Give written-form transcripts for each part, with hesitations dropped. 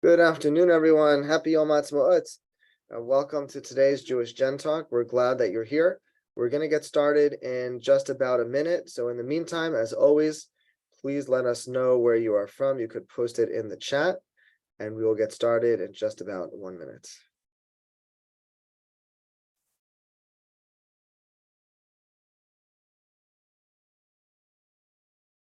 Good afternoon, everyone. Happy Yom Ha'atzmaut. Welcome to today's Jewish Gen Talk. We're glad that you're here. We're going to get started in just about a minute. So in the meantime, as always, please let us know where you are from. You could post it in the chat, and we will get started in just about 1 minute.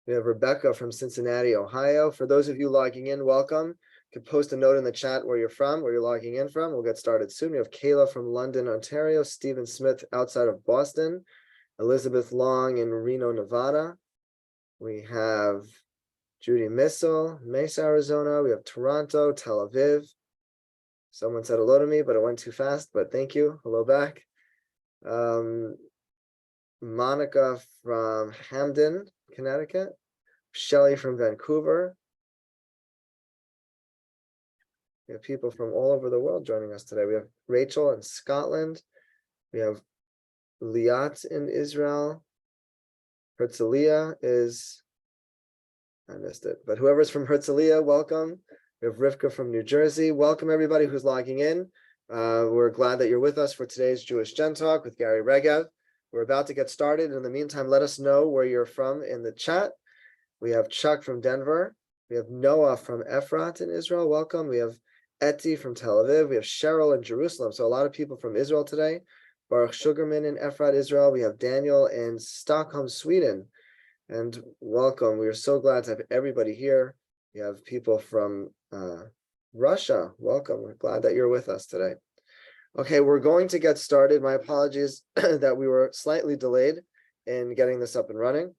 We have Rebecca from Cincinnati, Ohio. For those of you logging in, welcome. You can post a note in the chat where you're from, where you're logging in from. We'll get started soon. We have Kayla from London, Ontario, Stephen Smith outside of Boston, Elizabeth Long in Reno, Nevada. We have Judy Missel, Mesa, Arizona. We have Toronto, Tel Aviv. Someone said hello to me, but it went too fast, but thank you. Hello back. Monica from Hamden, Connecticut. Shelley from Vancouver. We have people from all over the world joining us today. We have Rachel in Scotland. We have Liat in Israel. Herzliya is, I missed it, but whoever's from Herzliya, welcome. We have Rivka from New Jersey. Welcome everybody who's logging in. We're glad that you're with us for today's Jewish Gen Talk with Garri Regev. We're about to get started. In the meantime, let us know where you're from in the chat. We have Chuck from Denver. We have Noah from Efrat in Israel. Welcome. We have Eti from Tel Aviv. We have Cheryl in Jerusalem. So a lot of people from Israel today. Baruch Sugarman in Efrat, Israel. We have Daniel in Stockholm, Sweden. And welcome. We are so glad to have everybody here. We have people from Russia. Welcome. We're glad that you're with us today. Okay, we're going to get started. My apologies that we were slightly delayed in getting this up and running.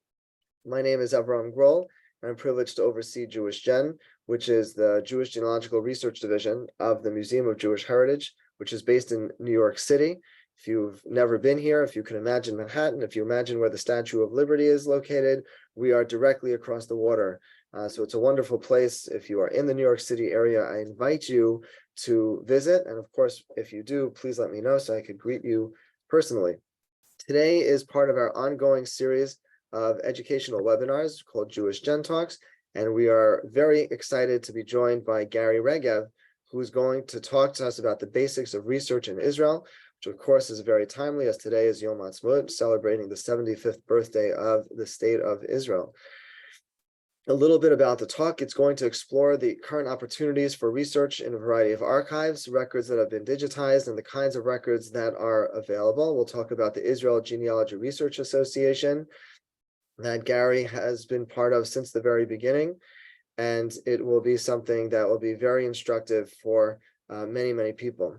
My name is Avram Grohl, and I'm privileged to oversee Jewish Gen, which is the Jewish Genealogical Research Division of the Museum of Jewish Heritage, which is based in New York City. If you've never been here, if you can imagine Manhattan, if you imagine where the Statue of Liberty is located, we are directly across the water. So it's a wonderful place. If you are in the New York City area, I invite you to visit. And of course, if you do, please let me know so I could greet you personally. Today is part of our ongoing series of educational webinars called Jewish Gen Talks. And we are very excited to be joined by Garri Regev, who's going to talk to us about the basics of research in Israel, which of course is very timely as today is Yom Ha'atzmaut, celebrating the 75th birthday of the State of Israel. A little bit about the talk. It's going to explore the current opportunities for research in a variety of archives, records that have been digitized, and the kinds of records that are available. We'll talk about the Israel Genealogy Research Association that Garri has been part of since the very beginning, and it will be something that will be very instructive for many, many people.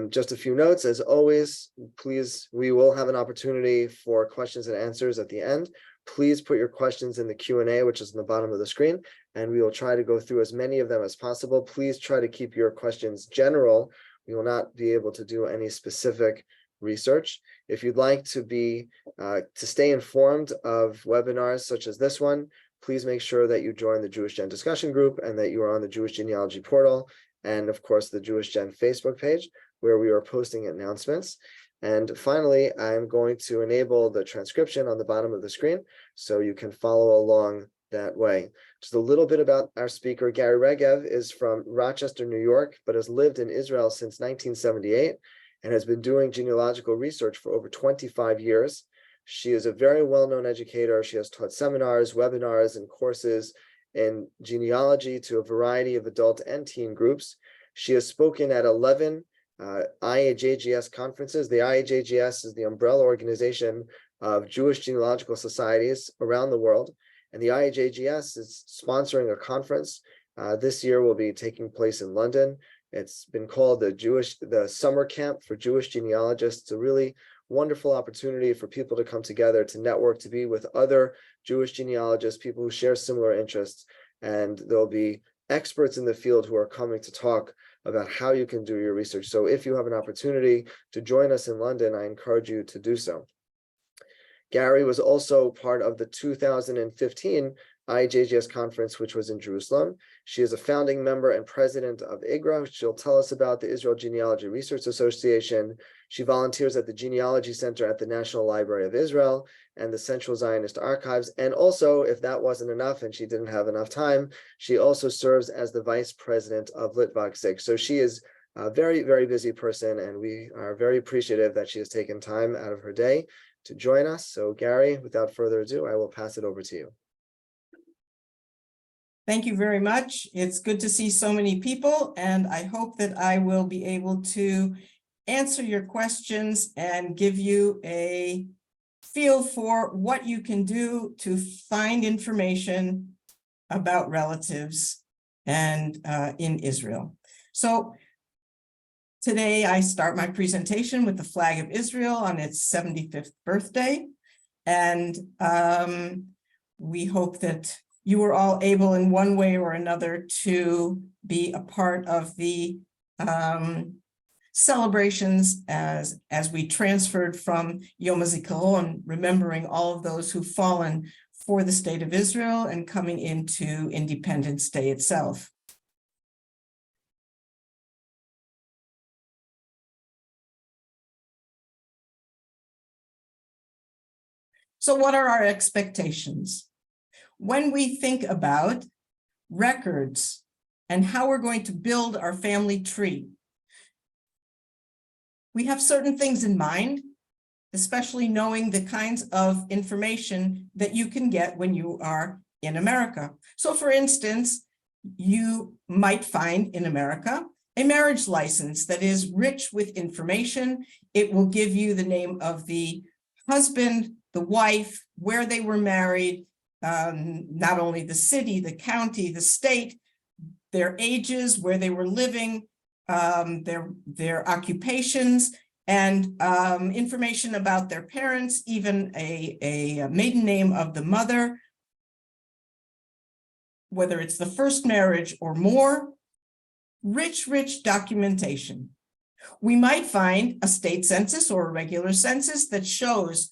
Just a few notes, as always, please, we will have an opportunity for questions and answers at the end. Please put your questions in the Q&A, which is in the bottom of the screen, and we will try to go through as many of them as possible. Please try to keep your questions general. We will not be able to do any specific research. If you'd like to be to stay informed of webinars such as this one, please make sure that you join the Jewish Gen discussion group and that you are on the Jewish Genealogy portal, and of course the Jewish Gen Facebook page, where we are posting announcements. And finally, I'm going to enable the transcription on the bottom of the screen so you can follow along that way. Just a little bit about our speaker. Garri Regev is from Rochester, New York, but has lived in Israel since 1978 and has been doing genealogical research for over 25 years. She is a very well-known educator. She has taught seminars, webinars, and courses in genealogy to a variety of adult and teen groups. She has spoken at 11 IAJGS conferences. The IAJGS is the umbrella organization of Jewish genealogical societies around the world, and the IAJGS is sponsoring a conference. This year will be taking place in London. It's been called the Summer Camp for Jewish Genealogists. It's a really wonderful opportunity for people to come together, to network, to be with other Jewish genealogists, people who share similar interests, and there'll be experts in the field who are coming to talk about how you can do your research. So if you have an opportunity to join us in London, I encourage you to do so. Garri was also part of the 2015 IAJGS Conference, which was in Jerusalem. She is a founding member and president of IGRA. She'll tell us about the Israel Genealogy Research Association. She volunteers at the Genealogy Center at the National Library of Israel and the Central Zionist Archives. And also, if that wasn't enough and she didn't have enough time, she also serves as the Vice-President of LitvakSIG. So she is a very, very busy person, and we are very appreciative that she has taken time out of her day to join us. So Garri, without further ado, I will pass it over to you. Thank you very much. It's good to see so many people, and I hope that I will be able to answer your questions and give you a feel for what you can do to find information about relatives and in Israel. So today I start my presentation with the flag of Israel on its 75th birthday, and we hope that you were all able in one way or another to be a part of the celebrations as we transferred from Yom HaZikaron, remembering all of those who've fallen for the state of Israel and coming into Independence Day itself. So what are our expectations? When we think about records and how we're going to build our family tree, we have certain things in mind, especially knowing the kinds of information that you can get when you are in America. So for instance, you might find in America a marriage license that is rich with information. It will give you the name of the husband, the wife, where they were married, not only the city, the county, the state, their ages, where they were living, their occupations, and information about their parents, even a maiden name of the mother, whether it's the first marriage or more. Rich documentation. We might find a state census or a regular census that shows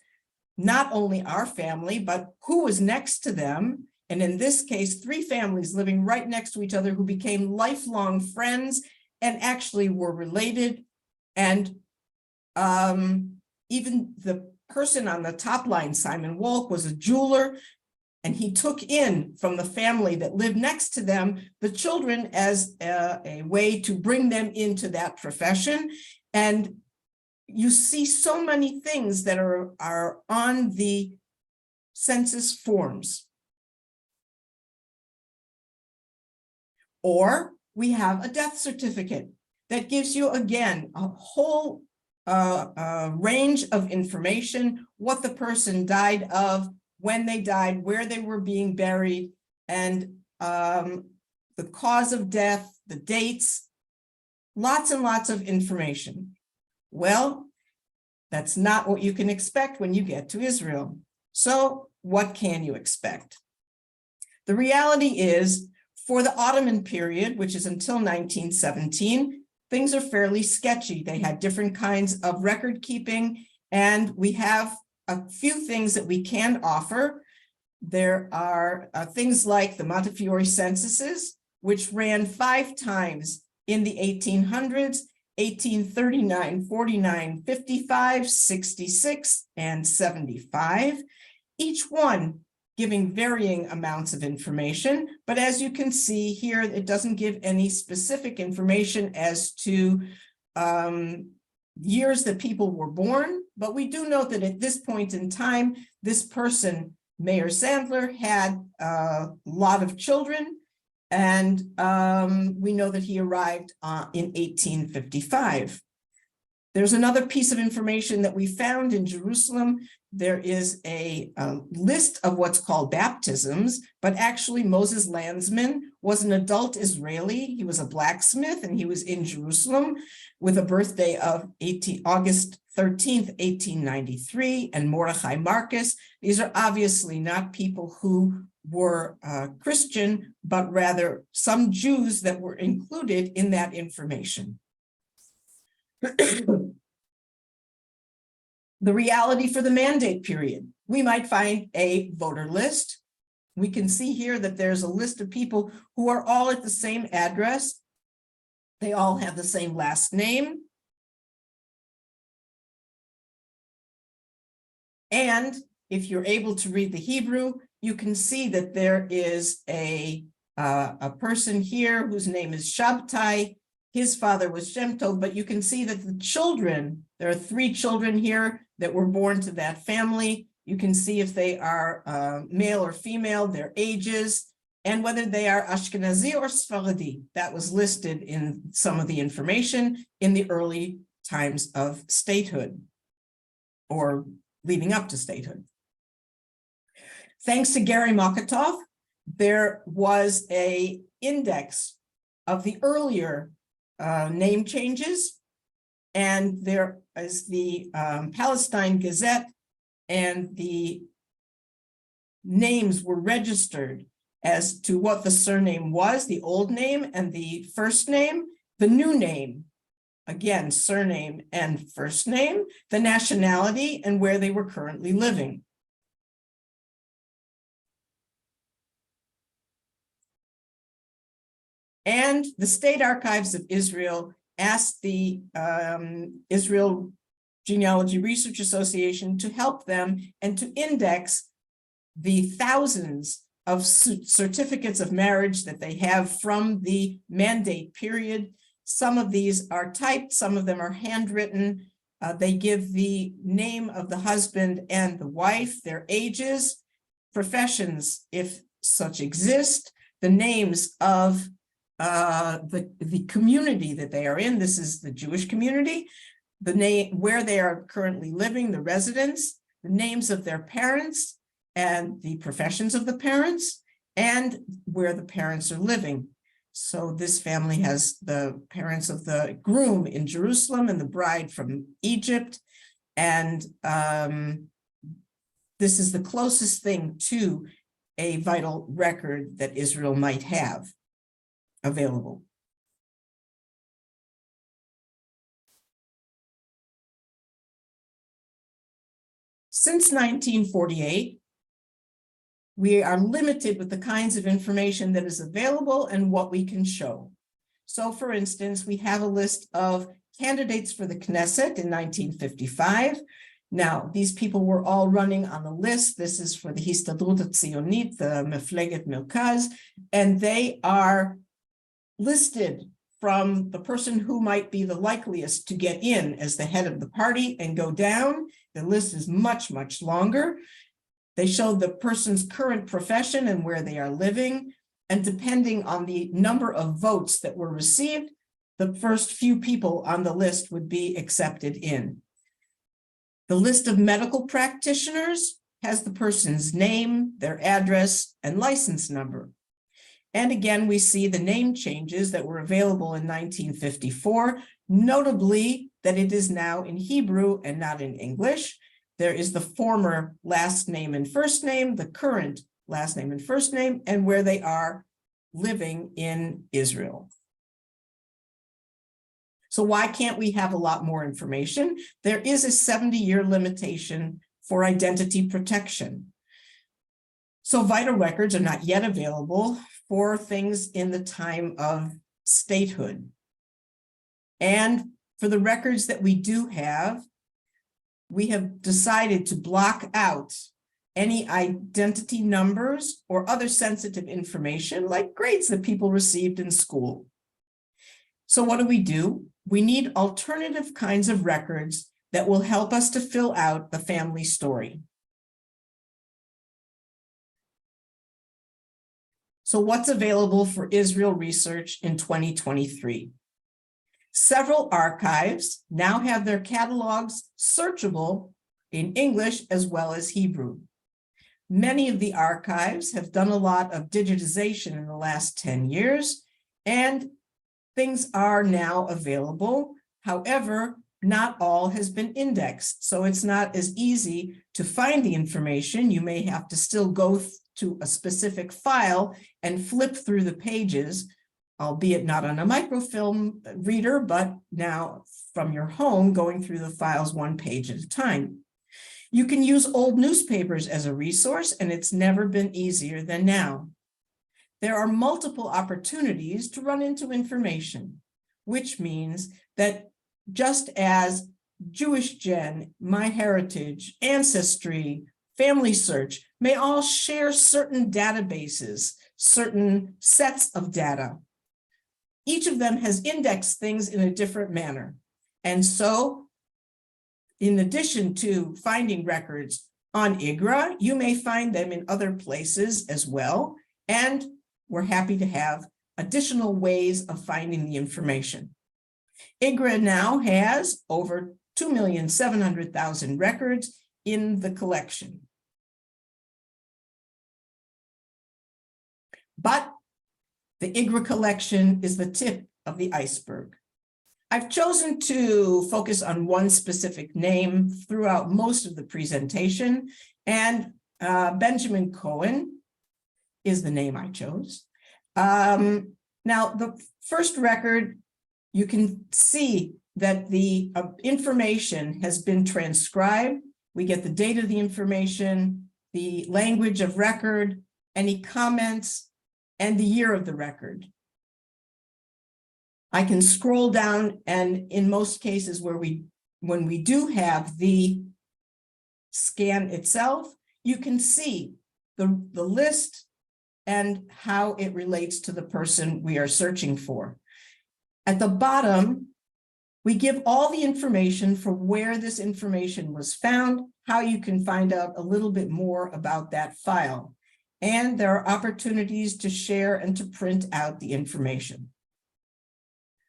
not only our family, but who was next to them. And in this case, 3 families living right next to each other who became lifelong friends and actually were related. And even the person on the top line, Simon Wolk, was a jeweler, and he took in from the family that lived next to them the children as a way to bring them into that profession. And you see so many things that are on the census forms. Or we have a death certificate that gives you, again, a whole range of information, what the person died of, when they died, where they were being buried, and the cause of death, the dates, lots and lots of information. Well, that's not what you can expect when you get to Israel. So what can you expect? The reality is, for the Ottoman period, which is until 1917, things are fairly sketchy. They had different kinds of record keeping, and we have a few things that we can offer. There are things like the Montefiore censuses, which ran 5 times in the 1800s, 1839, 49, 55, 66, and 75, each one giving varying amounts of information. But as you can see here, it doesn't give any specific information as to years that people were born. But we do note that at this point in time, this person, Mayor Sandler, had a lot of children. And we know that he arrived in 1855. There's another piece of information that we found in Jerusalem. There is a list of what's called baptisms, but actually Moses Landsman was an adult Israeli. He was a blacksmith, and he was in Jerusalem with a birthday of August 13th, 1893, and Mordechai Marcus. These are obviously not people who were Christian, but rather some Jews that were included in that information. The reality for the mandate period. We might find a voter list We can see here that there's a list of people who are all at the same address. They all have the same last name. And if you're able to read the Hebrew, you can see that there is a person here whose name is Shabtai. His father was Shem Tov, but you can see that the children, there are 3 children here that were born to that family. You can see if they are male or female, their ages, and whether they are Ashkenazi or Sephardi. That was listed in some of the information in the early times of statehood or leading up to statehood. Thanks to Garri Regev, there was an index of the earlier name changes, and there is the Palestine Gazette, and the names were registered as to what the surname was, the old name and the first name, the new name, again, surname and first name, the nationality, and where they were currently living. And the State Archives of Israel asked the Israel Genealogy Research Association to help them and to index the thousands of certificates of marriage that they have from the mandate period. Some of these are typed, some of them are handwritten. They give the name of the husband and the wife, their ages, professions, if such exist, the names of the community that they are in. This is the Jewish community, the name where they are currently living, the residence, the names of their parents and the professions of the parents, and where the parents are living. So this family has the parents of the groom in Jerusalem and the bride from Egypt. And this is the closest thing to a vital record that Israel might have available. Since 1948, we are limited with the kinds of information that is available and what we can show. So, for instance, we have a list of candidates for the Knesset in 1955. Now, these people were all running on the list. This is for the Histadrut HaTzionit, the Mefleget Merkaz, and they are listed from the person who might be the likeliest to get in as the head of the party and go down. The list is much, much longer. They show the person's current profession and where they are living. And depending on the number of votes that were received, the first few people on the list would be accepted in. The list of medical practitioners has the person's name, their address, and license number. And again, we see the name changes that were available in 1954, notably that it is now in Hebrew and not in English. There is the former last name and first name, the current last name and first name, and where they are living in Israel. So why can't we have a lot more information? There is a 70-year limitation for identity protection. So vital records are not yet available for things in the time of statehood. And for the records that we do have, we have decided to block out any identity numbers or other sensitive information like grades that people received in school. So what do? We need alternative kinds of records that will help us to fill out the family story. So what's available for Israel research in 2023? Several archives now have their catalogs searchable in English as well as Hebrew. Many of the archives have done a lot of digitization in the last 10 years, and things are now available. However, not all has been indexed, so it's not as easy to find the information. You may have to still go to a specific file and flip through the pages, albeit not on a microfilm reader, but now from your home, going through the files one page at a time. You can use old newspapers as a resource, and it's never been easier than now. There are multiple opportunities to run into information, which means that just as JewishGen, MyHeritage, Ancestry, Family Search may all share certain databases, certain sets of data, each of them has indexed things in a different manner. And so, in addition to finding records on IGRA, you may find them in other places as well. And we're happy to have additional ways of finding the information. IGRA now has over 2,700,000 records in the collection. But the IGRA collection is the tip of the iceberg. I've chosen to focus on one specific name throughout most of the presentation, and Benjamin Cohen is the name I chose. Now, the first record, you can see that the information has been transcribed. We get the date of the information, the language of record, any comments, and the year of the record. I can scroll down, and in most cases when we do have the scan itself, you can see the list and how it relates to the person we are searching for. At the bottom, we give all the information for where this information was found, how you can find out a little bit more about that file. And there are opportunities to share and to print out the information.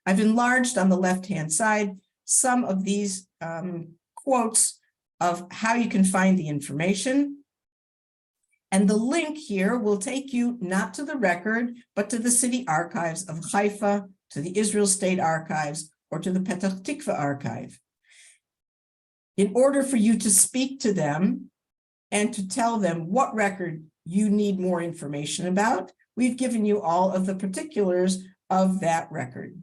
I've enlarged on the left-hand side some of these quotes of how you can find the information. And the link here will take you not to the record, but to the City Archives of Haifa, to the Israel State Archives, or to the Petach Tikva Archive. In order for you to speak to them and to tell them what record you need more information about, we've given you all of the particulars of that record.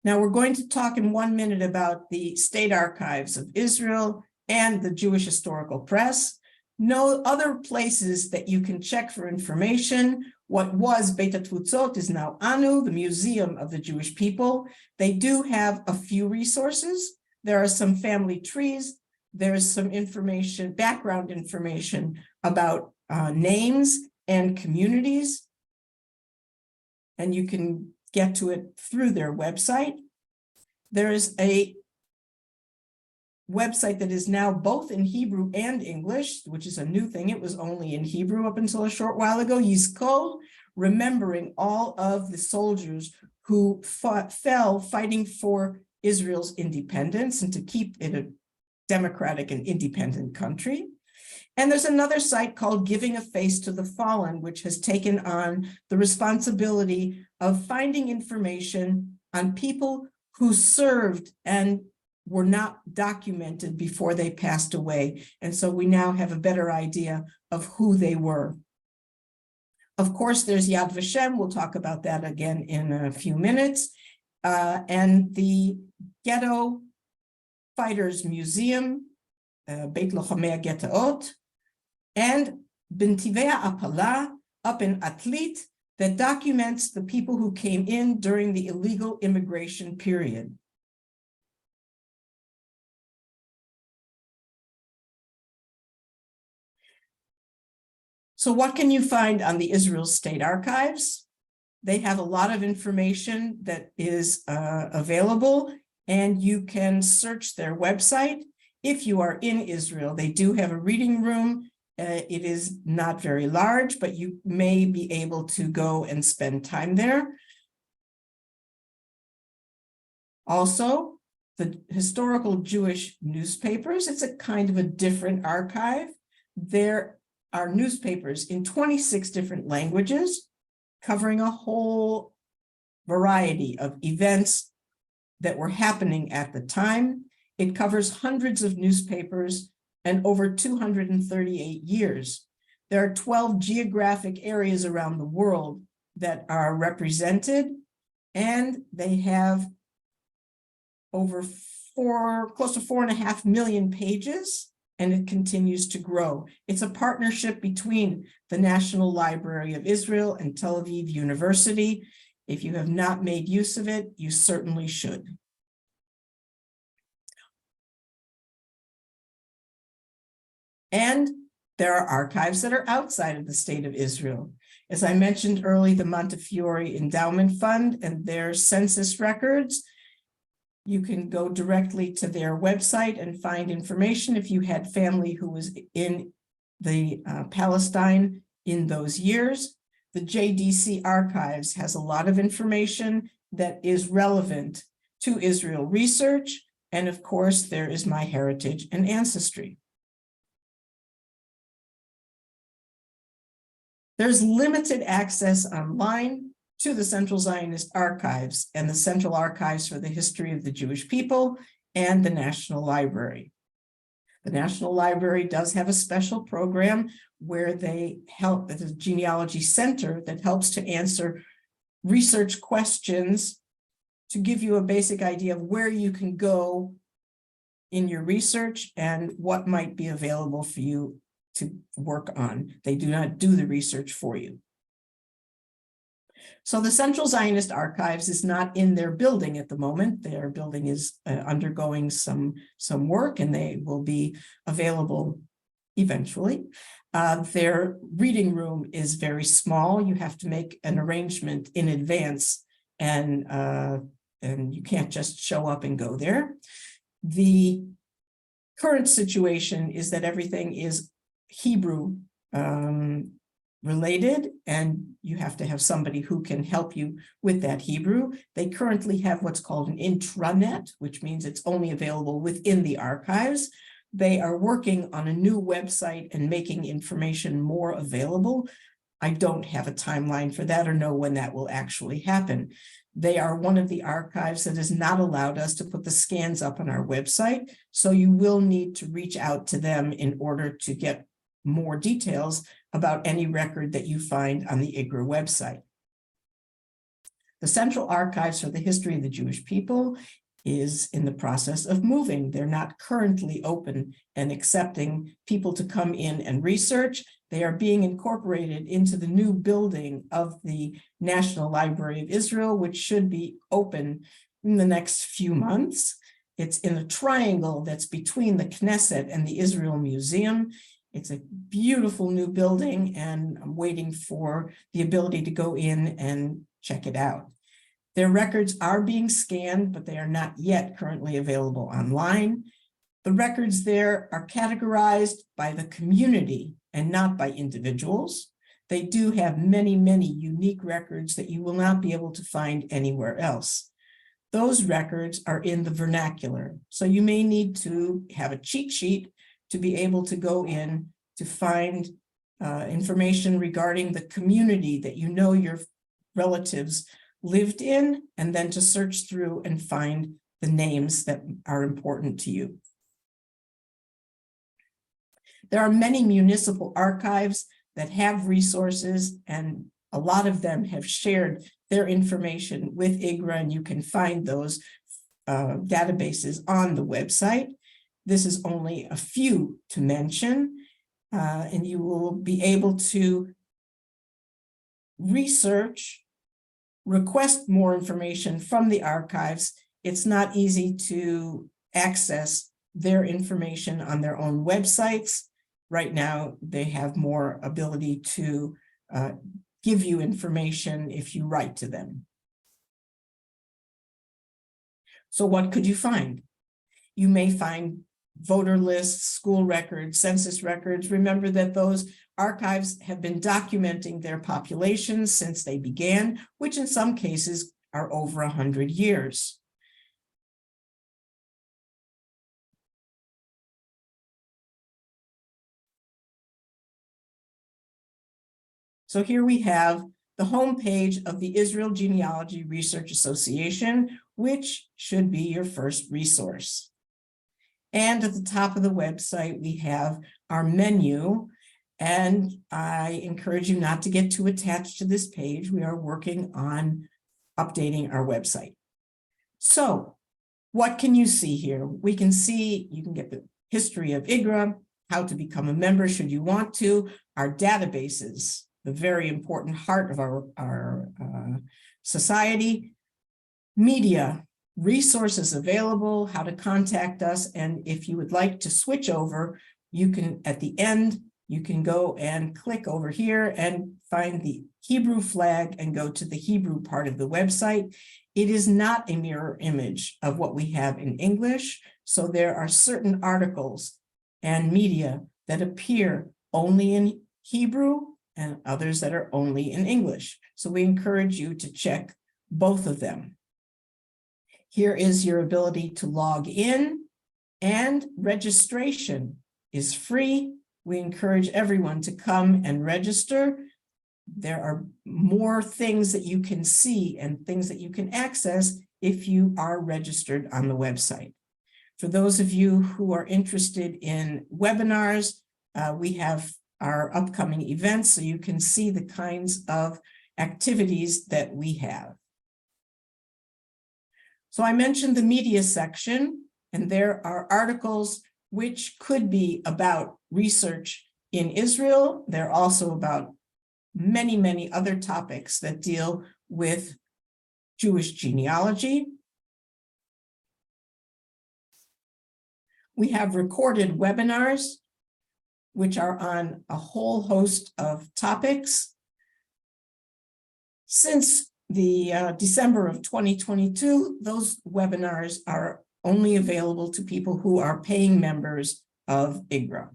Now we're going to talk in 1 minute about the State Archives of Israel and the Jewish Historical Press. No other places that you can check for information. What was Beit HaTfutzot is now ANU, the Museum of the Jewish People. They do have a few resources. There are some family trees. There's some information, background information about names and communities. And you can get to it through their website. There's a website that is now both in Hebrew and English, which is a new thing. It was only in Hebrew up until a short while ago. Yizkor, remembering all of the soldiers who fell fighting for Israel's independence and to keep it a democratic and independent country. And there's another site called Giving a Face to the Fallen, which has taken on the responsibility of finding information on people who served and were not documented before they passed away. And so we now have a better idea of who they were. Of course, there's Yad Vashem. We'll talk about that again in a few minutes. And the Ghetto Fighters Museum, Beit Lochamei Getaot, and B'Ntivei Apala up in Atlit, that documents the people who came in during the illegal immigration period. So what can you find on the Israel State Archives? They have a lot of information that is available, and you can search their website. If you are in Israel, they do have a reading room. It is not very large, but you may be able to go and spend time there. Also, the historical Jewish newspapers, it's a kind of a different archive. There are newspapers in 26 different languages, covering a whole variety of events that were happening at the time. It covers hundreds of newspapers and over 238 years. There are 12 geographic areas around the world that are represented, and they have over close to 4.5 million pages, and it continues to grow. It's a partnership between the National Library of Israel and Tel Aviv University. If you have not made use of it, you certainly should. And there are archives that are outside of the state of Israel. As I mentioned earlier, the Montefiore Endowment Fund and their census records. You can go directly to their website and find information if you had family who was in the Palestine in those years. The JDC Archives has a lot of information that is relevant to Israel research. And of course, there is My Heritage and Ancestry. There's limited access online to the Central Zionist Archives and the Central Archives for the History of the Jewish People and the National Library. The National Library does have a special program where they help, the Genealogy Center, that helps to answer research questions to give you a basic idea of where you can go in your research and what might be available for you to work on. They do not do the research for you. So the Central Zionist Archives is not in their building at the moment. Their building is undergoing some work, and they will be available eventually. Their reading room is very small. You have to make an arrangement in advance, and you can't just show up and go there. The current situation is that everything is Hebrew related, and you have to have somebody who can help you with that Hebrew. They currently have what's called an intranet, which means it's only available within the archives. They are working on a new website and making information more available. I don't have a timeline for that or know when that will actually happen. They are one of the archives that has not allowed us to put the scans up on our website, so you will need to reach out to them in order to get more details about any record that you find on the IGRA website. The Central Archives for the History of the Jewish People is in the process of moving. They're not currently open and accepting people to come in and research. They are being incorporated into the new building of the National Library of Israel, which should be open in the next few months. It's in a triangle that's between the Knesset and the Israel Museum. It's a beautiful new building, and I'm waiting for the ability to go in and check it out. Their records are being scanned, but they are not yet currently available online. The records there are categorized by the community and not by individuals. They do have many, many unique records that you will not be able to find anywhere else. Those records are in the vernacular, so you may need to have a cheat sheet to be able to go in to find information regarding the community that you know your relatives lived in, and then to search through and find the names that are important to you. There are many municipal archives that have resources, and a lot of them have shared their information with IGRA, and you can find those databases on the website. This is only a few to mention, and you will be able to research, request more information from the archives. It's not easy to access their information on their own websites. Right now, they have more ability to give you information if you write to them. So what could you find? You may find voter lists, school records, census records. Remember that those archives have been documenting their populations since they began, which in some cases are over 100 years. So here we have the homepage of the Israel Genealogy Research Association, which should be your first resource. And at the top of the website, we have our menu, and I encourage you not to get too attached to this page. We are working on updating our website. So What can you see here? We can see, you can get the history of IGRA, how to become a member should you want to, our databases, the very important heart of our society, media, resources available, how to contact us, and if you would like to switch over, you can, at the end, you can go and click over here and find the Hebrew flag and go to the Hebrew part of the website. It is not a mirror image of what we have in English, so there are certain articles and media that appear only in Hebrew and others that are only in English. So we encourage you to check both of them. Here is your ability to log in, and registration is free. We encourage everyone to come and register. There are more things that you can see and things that you can access if you are registered on the website. For those of you who are interested in webinars, we have our upcoming events, so you can see the kinds of activities that we have. So I mentioned the media section, and there are articles which could be about research in Israel. They're also about many, many other topics that deal with Jewish genealogy. We have recorded webinars, which are on a whole host of topics. Since the December of 2022, those webinars are only available to people who are paying members of IGRA.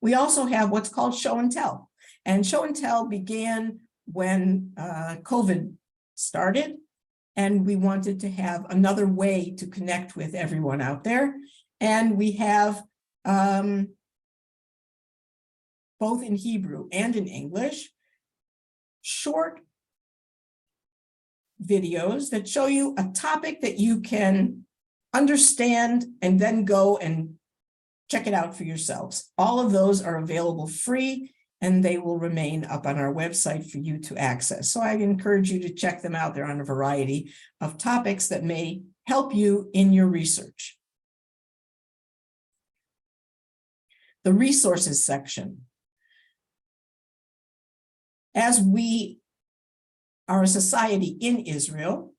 We also have what's called show and tell. And show and tell began when COVID started, and we wanted to have another way to connect with everyone out there. And we have both in Hebrew and in English, short videos that show you a topic that you can understand and then go and check it out for yourselves. All of those are available free, and they will remain up on our website for you to access. So I encourage you to check them out. They're on a variety of topics that may help you in your research. The resources section. As we are a society in Israel,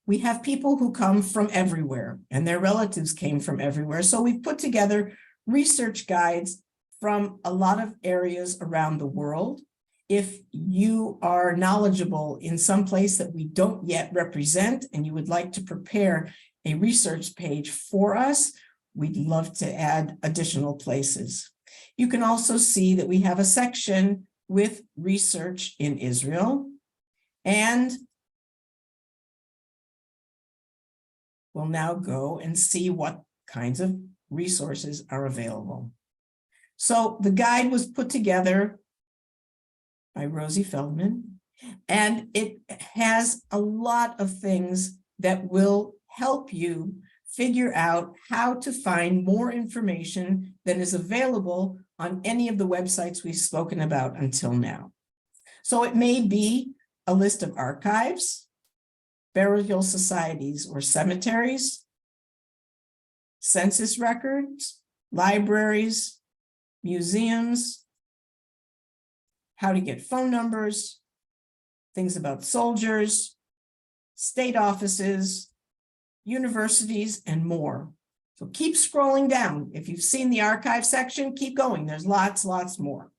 we have people who come from everywhere, and their relatives came from everywhere. So we've put together research guides from a lot of areas around the world. If you are knowledgeable in some place that we don't yet represent, and you would like to prepare a research page for us, we'd love to add additional places. You can also see that we have a section with research in Israel, and we'll now go and see what kinds of resources are available. So the guide was put together by Rosie Feldman, and it has a lot of things that will help you figure out how to find more information than is available on any of the websites we've spoken about until now. So it may be a list of archives, burial societies or cemeteries, census records, libraries, museums, how to get phone numbers, things about soldiers, state offices, universities, and more. So keep scrolling down. If you've seen the archive section, keep going. There's lots more.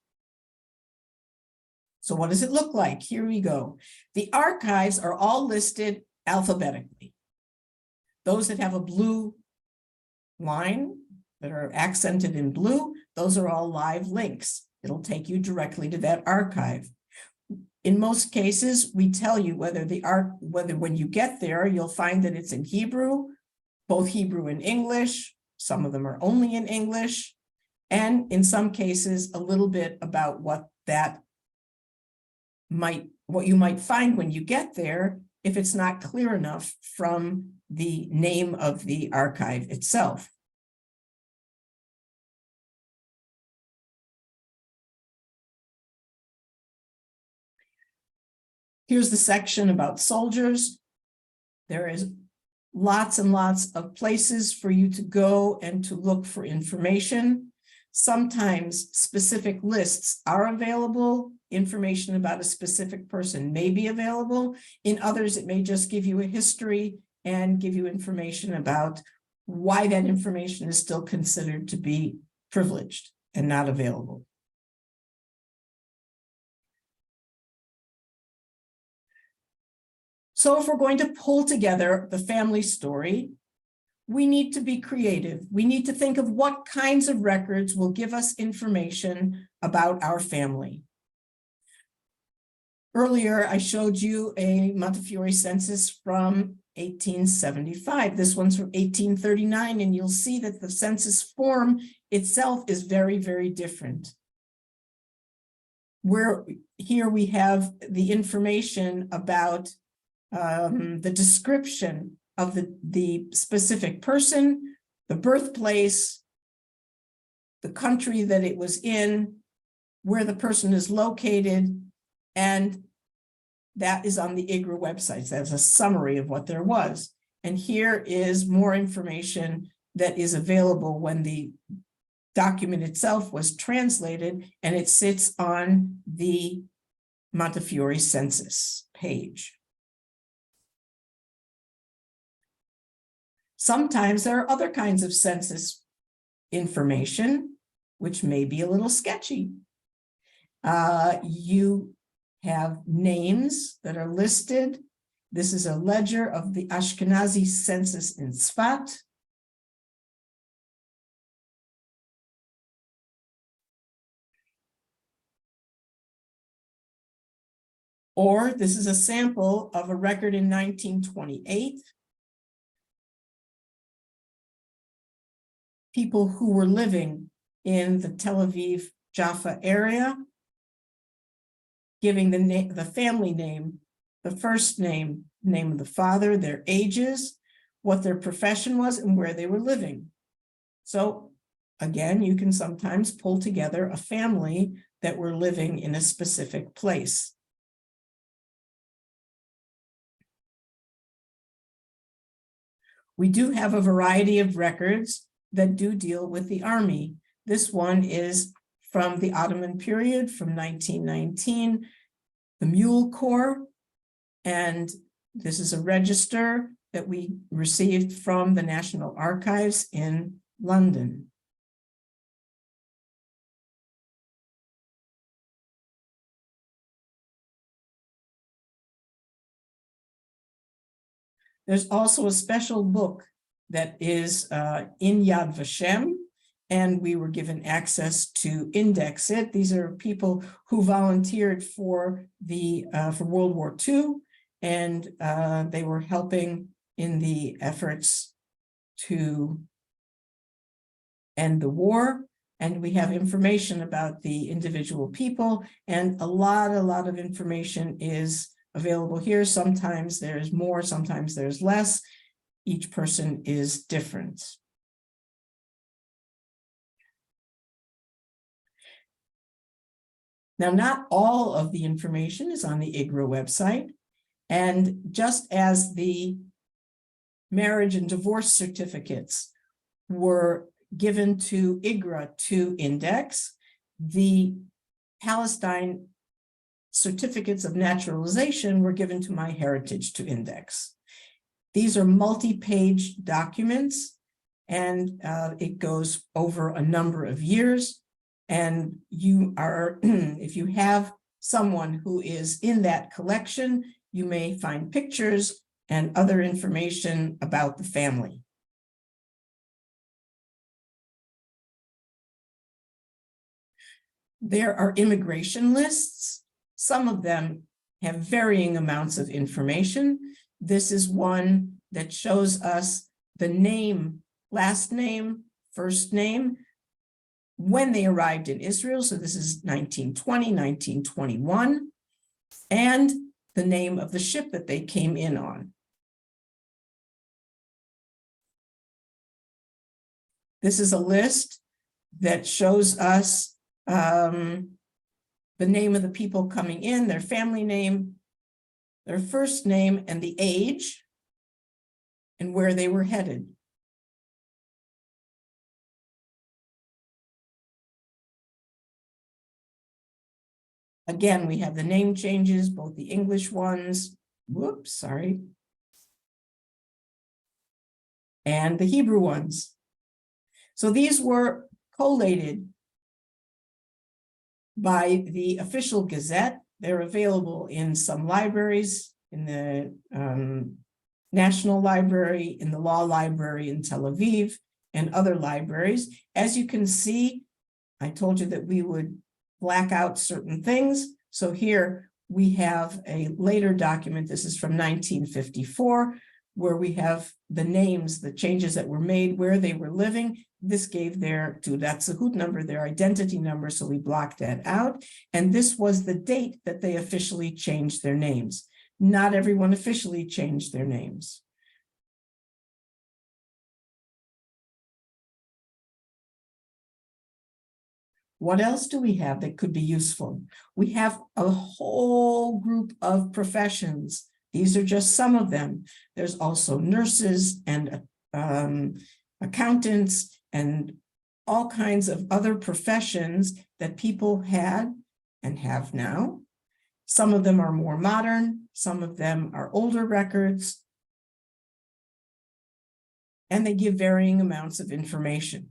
So what does it look like? Here we go. The archives are all listed alphabetically. Those that have a blue line that are accented in blue, those are all live links. It'll take you directly to that archive. In most cases, we tell you whether when you get there, you'll find that it's in Hebrew, both Hebrew and English. Some of them are only in English. And in some cases, a little bit about what you might find when you get there, if it's not clear enough from the name of the archive itself. Here's the section about soldiers. There is lots and lots of places for you to go and to look for information. Sometimes specific lists are available. Information about a specific person may be available. In others, it may just give you a history and give you information about why that information is still considered to be privileged and not available. So if we're going to pull together the family story, we need to be creative. We need to think of what kinds of records will give us information about our family. Earlier, I showed you a Montefiore census from 1875. This one's from 1839, and you'll see that the census form itself is very, very different. Here we have the information about the description of the specific person, the birthplace, the country that it was in, where the person is located, and that is on the IGRA websites. That's a summary of what there was. And here is more information that is available when the document itself was translated, and it sits on the Montefiore census page. Sometimes there are other kinds of census information, which may be a little sketchy. You have names that are listed. This is a ledger of the Ashkenazi census in Tzfat. Or this is a sample of a record in 1928. People who were living in the Tel Aviv, Jaffa area, giving the family name, the first name, name of the father, their ages, what their profession was, and where they were living. So again, you can sometimes pull together a family that were living in a specific place. We do have a variety of records that do deal with the army. This one is from the Ottoman period, from 1919, the Mule Corps, and this is a register that we received from the National Archives in London. There's also a special book that is in Yad Vashem, and we were given access to index it. These are people who volunteered for World War II, and they were helping in the efforts to end the war. And we have information about the individual people, and a lot of information is available here. Sometimes there's more, sometimes there's less. Each person is different. Now, not all of the information is on the IGRA website. And just as the marriage and divorce certificates were given to IGRA to index, the Palestine certificates of naturalization were given to MyHeritage to index. These are multi-page documents, and it goes over a number of years. And you are, if you have someone who is in that collection, you may find pictures and other information about the family. There are immigration lists. Some of them have varying amounts of information. This is one that shows us the name, last name, first name, when they arrived in Israel. So this is 1920, 1921, and the name of the ship that they came in on. This is a list that shows us the name of the people coming in, their family name, their first name, and the age. and where they were headed. Again, we have the name changes, both the English ones, and the Hebrew ones. So these were collated by the official Gazette. They're available in some libraries, in the National Library, in the Law Library in Tel Aviv, and other libraries. As you can see, I told you that we would black out certain things. So here we have a later document. This is from 1954, where we have the names, the changes that were made, where they were living. This gave their Teudat Zehut number, their identity number, so we blocked that out. And this was the date that they officially changed their names. Not everyone officially changed their names. What else do we have that could be useful? We have a whole group of professions. These are just some of them. There's also nurses and accountants and all kinds of other professions that people had and have now. Some of them are more modern, some of them are older records, and they give varying amounts of information.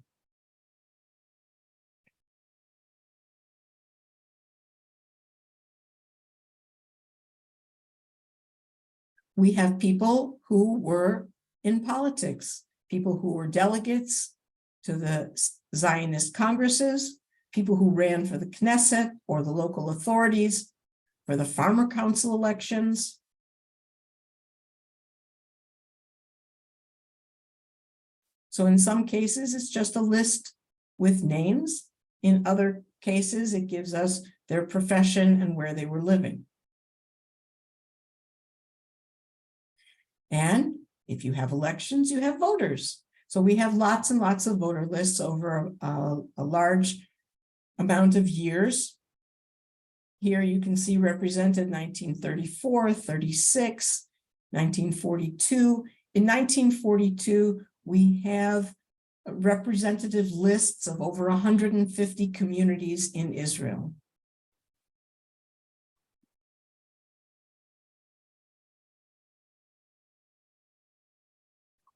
We have people who were in politics, people who were delegates to the Zionist Conferences, people who ran for the Knesset or the local authorities, for the Farmer Council elections. So in some cases, it's just a list with names. In other cases, it gives us their profession and where they were living. And if you have elections, you have voters. So we have lots and lots of voter lists over a large amount of years. Here you can see represented 1934, 36, 1942. In 1942, we have representative lists of over 150 communities in Israel.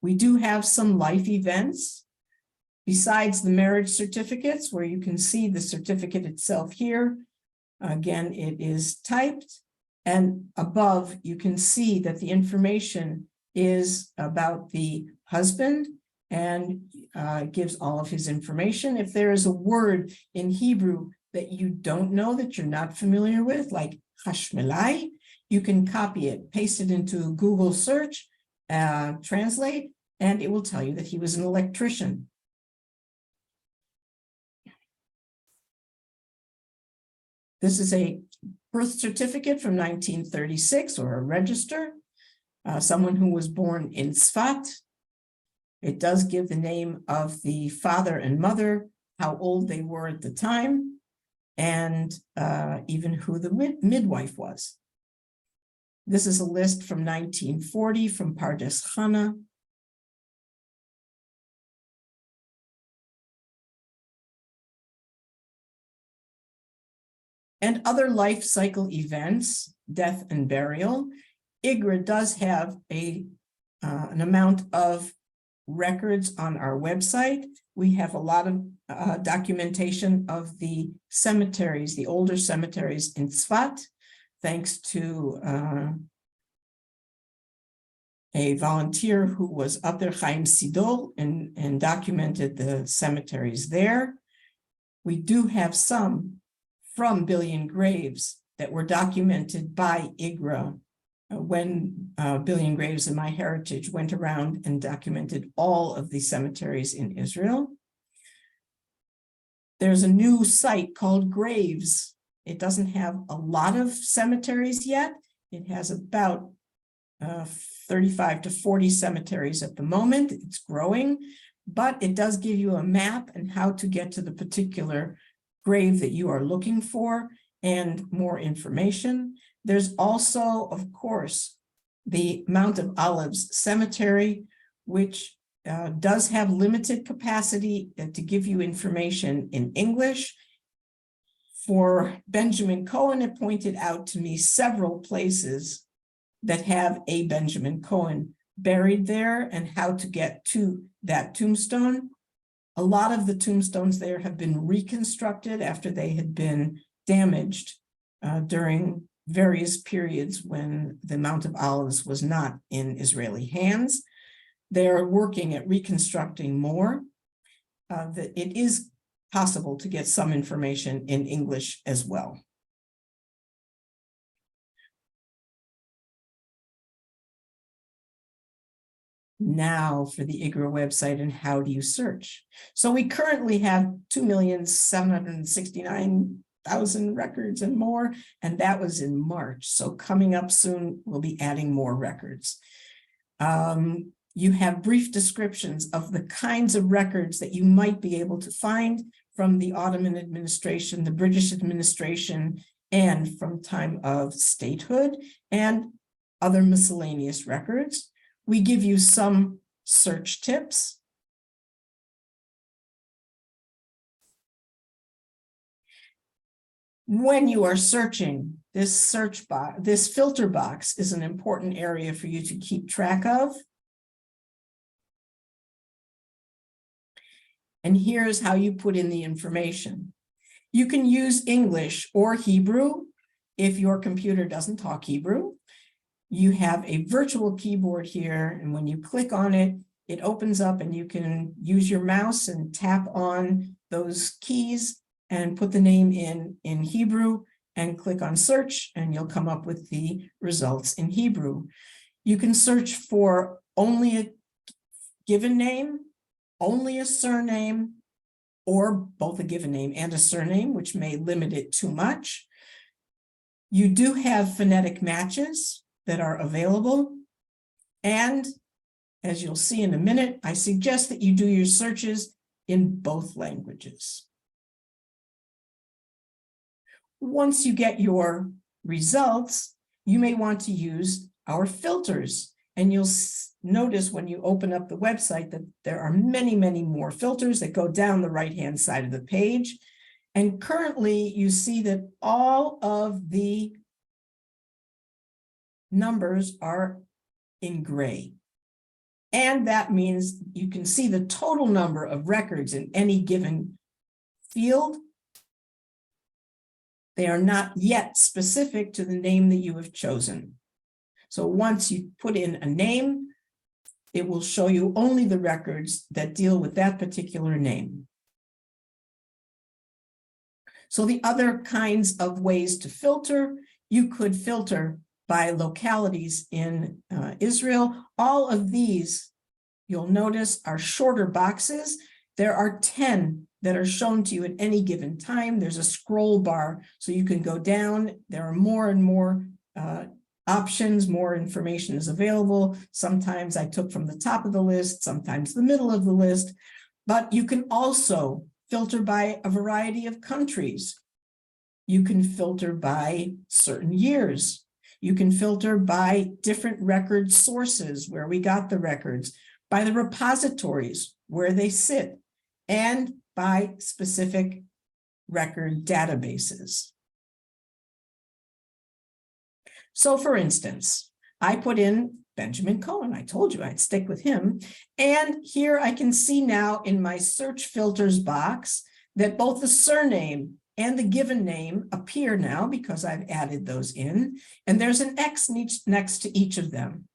We do have some life events besides the marriage certificates, where you can see the certificate itself here. Again, it is typed, and above you can see that the information is about the husband and gives all of his information. If there is a word in Hebrew that you don't know, that you're not familiar with, like Hashmelai, you can copy it, paste it into Google search, translate, and it will tell you that he was an electrician. This is a birth certificate from 1936, or a register, someone who was born in Tzfat. It does give the name of the father and mother, how old they were at the time, and even who the midwife was. This is a list from 1940 from Pardes Chana. And other life cycle events, death and burial. IGRA does have an amount of records on our website. We have a lot of documentation of the cemeteries, the older cemeteries in Tzfat, thanks to a volunteer who was up there, Chaim Sidor, and documented the cemeteries there. We do have some from Billion Graves that were documented by IGRA when Billion Graves and MyHeritage went around and documented all of the cemeteries in Israel. There's a new site called Graves. It doesn't have a lot of cemeteries yet. It has about 35 to 40 cemeteries at the moment. It's growing, but it does give you a map and how to get to the particular grave that you are looking for and more information. There's also, of course, the Mount of Olives Cemetery, which does have limited capacity to give you information in English. For Benjamin Cohen, it pointed out to me several places that have a Benjamin Cohen buried there and how to get to that tombstone. A lot of the tombstones there have been reconstructed after they had been damaged during various periods when the Mount of Olives was not in Israeli hands. They are working at reconstructing more. That it is possible to get some information in English as well. Now for the IGRA website and how do you search? So we currently have 2,769,000 records and more, and that was in March. So coming up soon, we'll be adding more records. You have brief descriptions of the kinds of records that you might be able to find from the Ottoman administration, the British administration, and from time of statehood, and other miscellaneous records. We give you some search tips. When you are searching, this search box, this filter box is an important area for you to keep track of. And here's how you put in the information. You can use English or Hebrew if your computer doesn't talk Hebrew. You have a virtual keyboard here, and when you click on it, it opens up and you can use your mouse and tap on those keys and put the name in Hebrew and click on search, and you'll come up with the results in Hebrew. You can search for only a given name, only a surname, or both a given name and a surname, which may limit it too much. You do have phonetic matches that are available. And as you'll see in a minute, I suggest that you do your searches in both languages. Once you get your results, you may want to use our filters. And you'll notice when you open up the website that there are many, many more filters that go down the right-hand side of the page. And currently you see that all of the numbers are in gray. And that means you can see the total number of records in any given field. They are not yet specific to the name that you have chosen. So once you put in a name, it will show you only the records that deal with that particular name. So the other kinds of ways to filter, you could filter by localities in Israel. All of these, you'll notice, are shorter boxes. There are 10 that are shown to you at any given time. There's a scroll bar, so you can go down. There are more and more options, more information is available. Sometimes I took from the top of the list, sometimes the middle of the list, but you can also filter by a variety of countries. You can filter by certain years. You can filter by different record sources, where we got the records, by the repositories, where they sit, and by specific record databases. So for instance, I put in Benjamin Cohen. I told you I'd stick with him. And here I can see now in my search filters box that both the surname and the given name appear now because I've added those in. And there's an X next to each of them.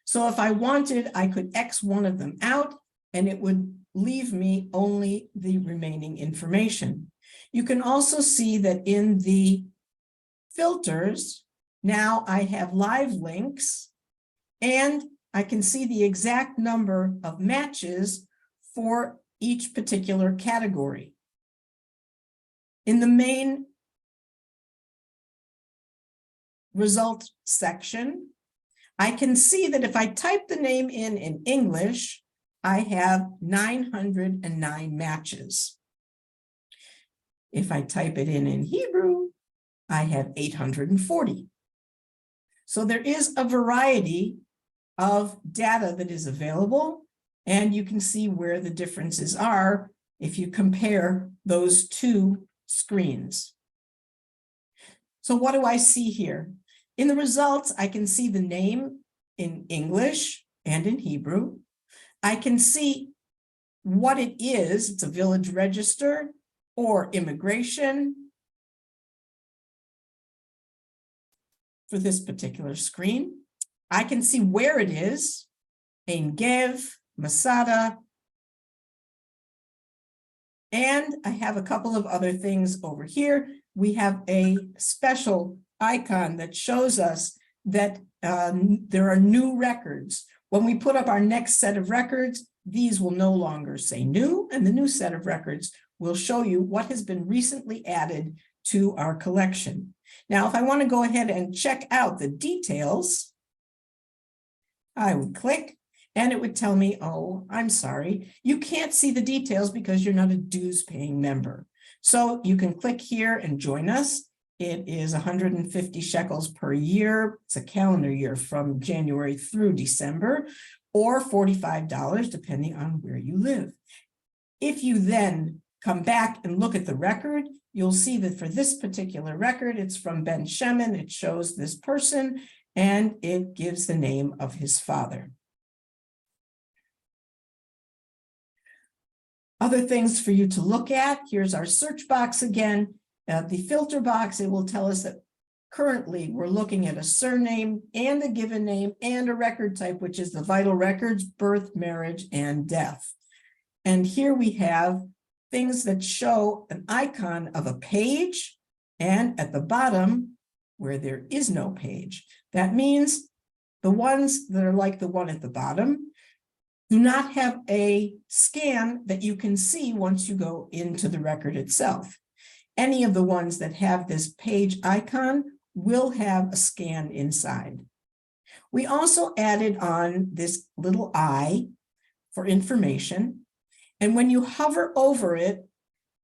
So if I wanted, I could X one of them out and it would leave me only the remaining information. You can also see that in the filters, now I have live links and I can see the exact number of matches for each particular category. In the main result section, I can see that if I type the name in English, I have 909 matches. If I type it in Hebrew, I have 840. So there is a variety of data that is available. And you can see where the differences are if you compare those two screens. So what do I see here? In the results, I can see the name in English and in Hebrew. I can see what it is. It's a village register or immigration for this particular screen. I can see where it is, Ein Gev, Masada, and I have a couple of other things over here. We have a special icon that shows us that there are new records. When we put up our next set of records, these will no longer say new, and the new set of records will show you what has been recently added to our collection. Now, if I want to go ahead and check out the details, I would click and it would tell me, oh, I'm sorry, you can't see the details because you're not a dues paying member. So you can click here and join us. It is 150 shekels per year. It's a calendar year from January through December, or $45 depending on where you live. If you then come back and look at the record, you'll see that for this particular record, it's from Ben Shemin. It shows this person and it gives the name of his father. Other things for you to look at. Here's our search box again. The filter box, it will tell us that currently we're looking at a surname and a given name and a record type, which is the vital records, birth, marriage, and death. And here we have things that show an icon of a page, and at the bottom where there is no page. That means the ones that are like the one at the bottom do not have a scan that you can see once you go into the record itself. Any of the ones that have this page icon will have a scan inside. We also added on this little eye for information. And when you hover over it,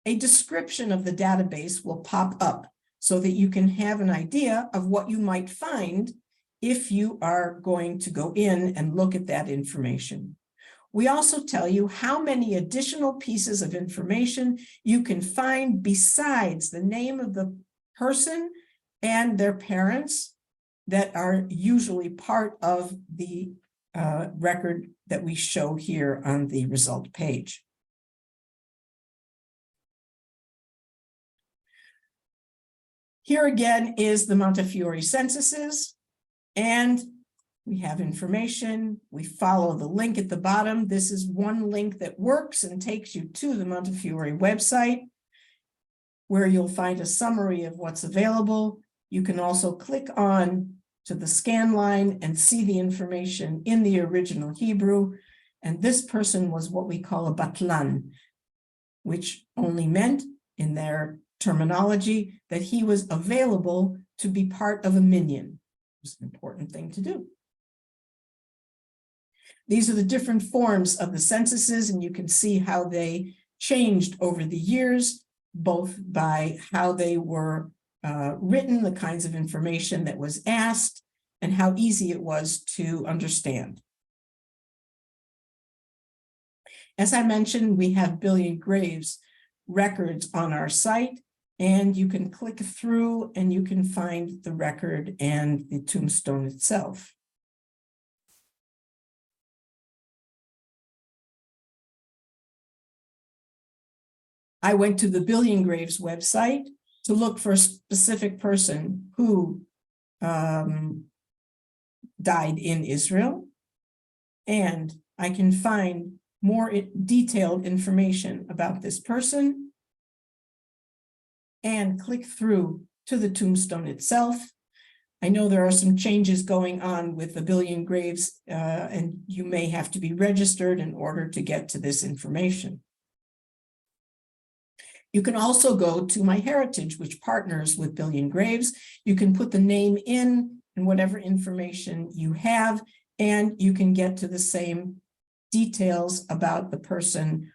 a description of the database will pop up so that you can have an idea of what you might find if you are going to go in and look at that information. We also tell you how many additional pieces of information you can find besides the name of the person and their parents that are usually part of the record that we show here on the result page. Here again is the Montefiore censuses, and we have information. We follow the link at the bottom. This is one link that works and takes you to the Montefiore website, where you'll find a summary of what's available. You can also click on to the scan line and see the information in the original Hebrew. And this person was what we call a batlan, which only meant in their terminology that he was available to be part of a minyan. It's an important thing to do. These are the different forms of the censuses, and you can see how they changed over the years, both by how they were written, the kinds of information that was asked, and how easy it was to understand. As I mentioned, we have Billion Graves records on our site, and you can click through and you can find the record and the tombstone itself. I went to the Billion Graves website to look for a specific person who died in Israel, and I can find more detailed information about this person and click through to the tombstone itself. I know there are some changes going on with the Billion Graves, and you may have to be registered in order to get to this information. You can also go to MyHeritage, which partners with Billion Graves. You can put the name in and whatever information you have, and you can get to the same details about the person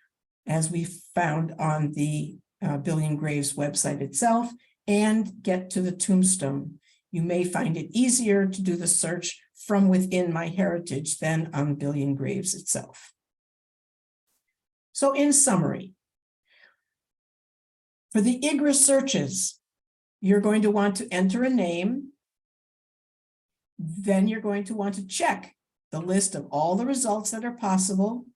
as we found on the Billion Graves website itself, and get to the tombstone. You may find it easier to do the search from within MyHeritage than on Billion Graves itself. So in summary, for the IGRA searches, you're going to want to enter a name. Then you're going to want to check the list of all the results that are possible.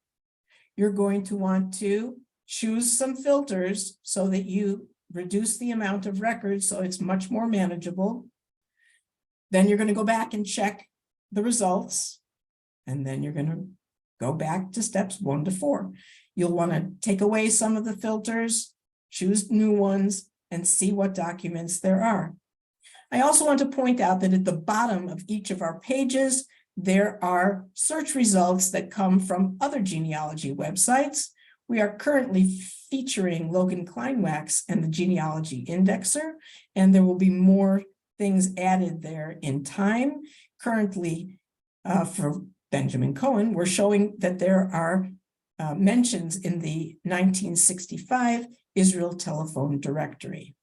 You're going to want to choose some filters so that you reduce the amount of records so it's much more manageable. Then you're going to go back and check the results. And then you're going to go back to steps 1 to 4. You'll want to take away some of the filters, choose new ones, and see what documents there are. I also want to point out that at the bottom of each of our pages, there are search results that come from other genealogy websites. We are currently featuring Logan Kleinwax and the Genealogy Indexer, and there will be more things added there in time. Currently, for Benjamin Cohen, we're showing that there are mentions in the 1965 Israel Telephone Directory.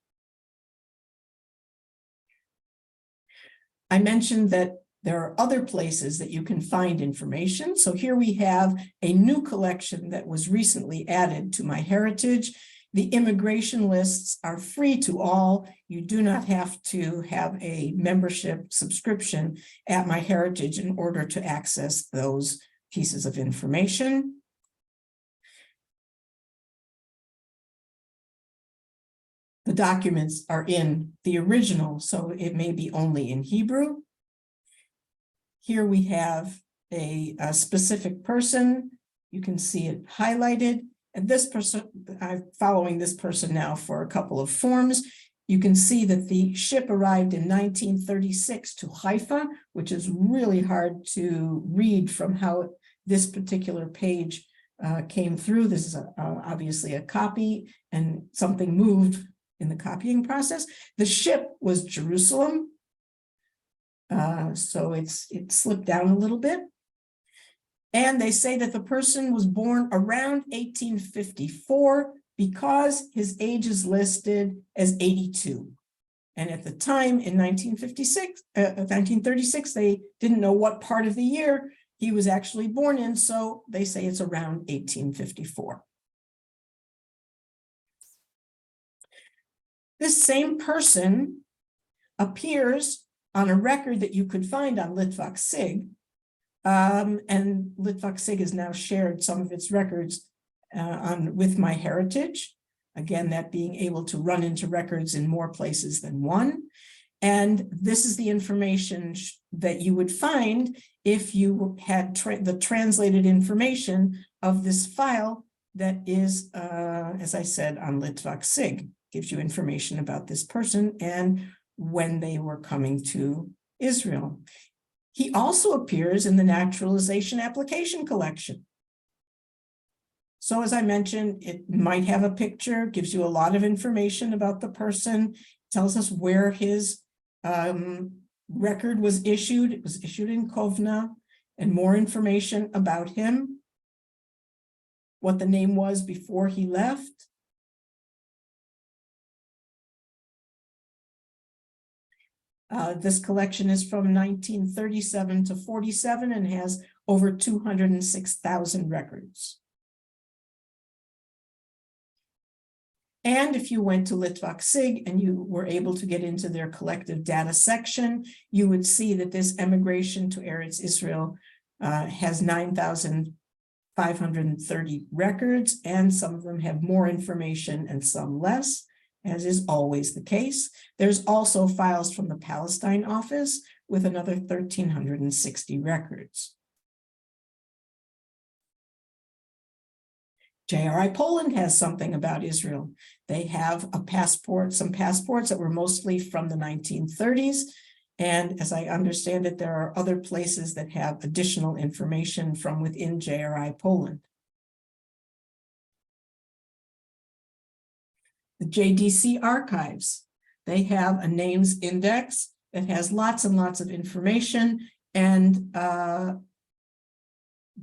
I mentioned that there are other places that you can find information. So here we have a new collection that was recently added to MyHeritage. The immigration lists are free to all. You do not have to have a membership subscription at MyHeritage in order to access those pieces of information. The documents are in the original, so it may be only in Hebrew. Here we have a specific person. You can see it highlighted. And this person, I'm following this person now for a couple of forms. You can see that the ship arrived in 1936 to Haifa, which is really hard to read from how this particular page came through. This is obviously a copy, and something moved in the copying process. The ship was Jerusalem. So it slipped down a little bit. And they say that the person was born around 1854 because his age is listed as 82. And at the time in 1936, they didn't know what part of the year he was actually born in. So they say it's around 1854. This same person appears on a record that you could find on LitvakSIG, and LitvakSIG has now shared some of its records with MyHeritage. Again, that being able to run into records in more places than one. And this is the information that you would find if you had the translated information of this file that is, as I said, on LitvakSIG. Gives you information about this person and when they were coming to Israel. He also appears in the Naturalization Application Collection. So as I mentioned, it might have a picture, gives you a lot of information about the person, tells us where his record was issued. It was issued in Kovna, and more information about him, what the name was before he left. This collection is from 1937 to 47 and has over 206,000 records. And if you went to LitvakSIG and you were able to get into their collective data section, you would see that this emigration to Eretz Israel has 9,530 records, and some of them have more information and some less, as is always the case. There's also files from the Palestine office with another 1,360 records. JRI Poland has something about Israel. They have a passport, some passports that were mostly from the 1930s. And as I understand it, there are other places that have additional information from within JRI Poland. The JDC Archives, they have a names index that has lots and lots of information, and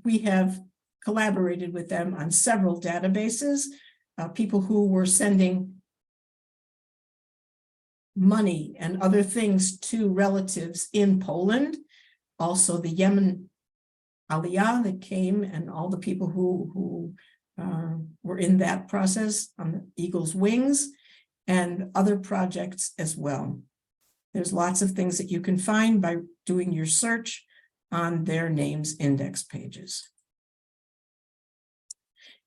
we have collaborated with them on several databases, people who were sending money and other things to relatives in Poland, also the Yemen Aliyah that came, and all the people who we're in that process on the Eagle's Wings and other projects as well. There's lots of things that you can find by doing your search on their names index pages.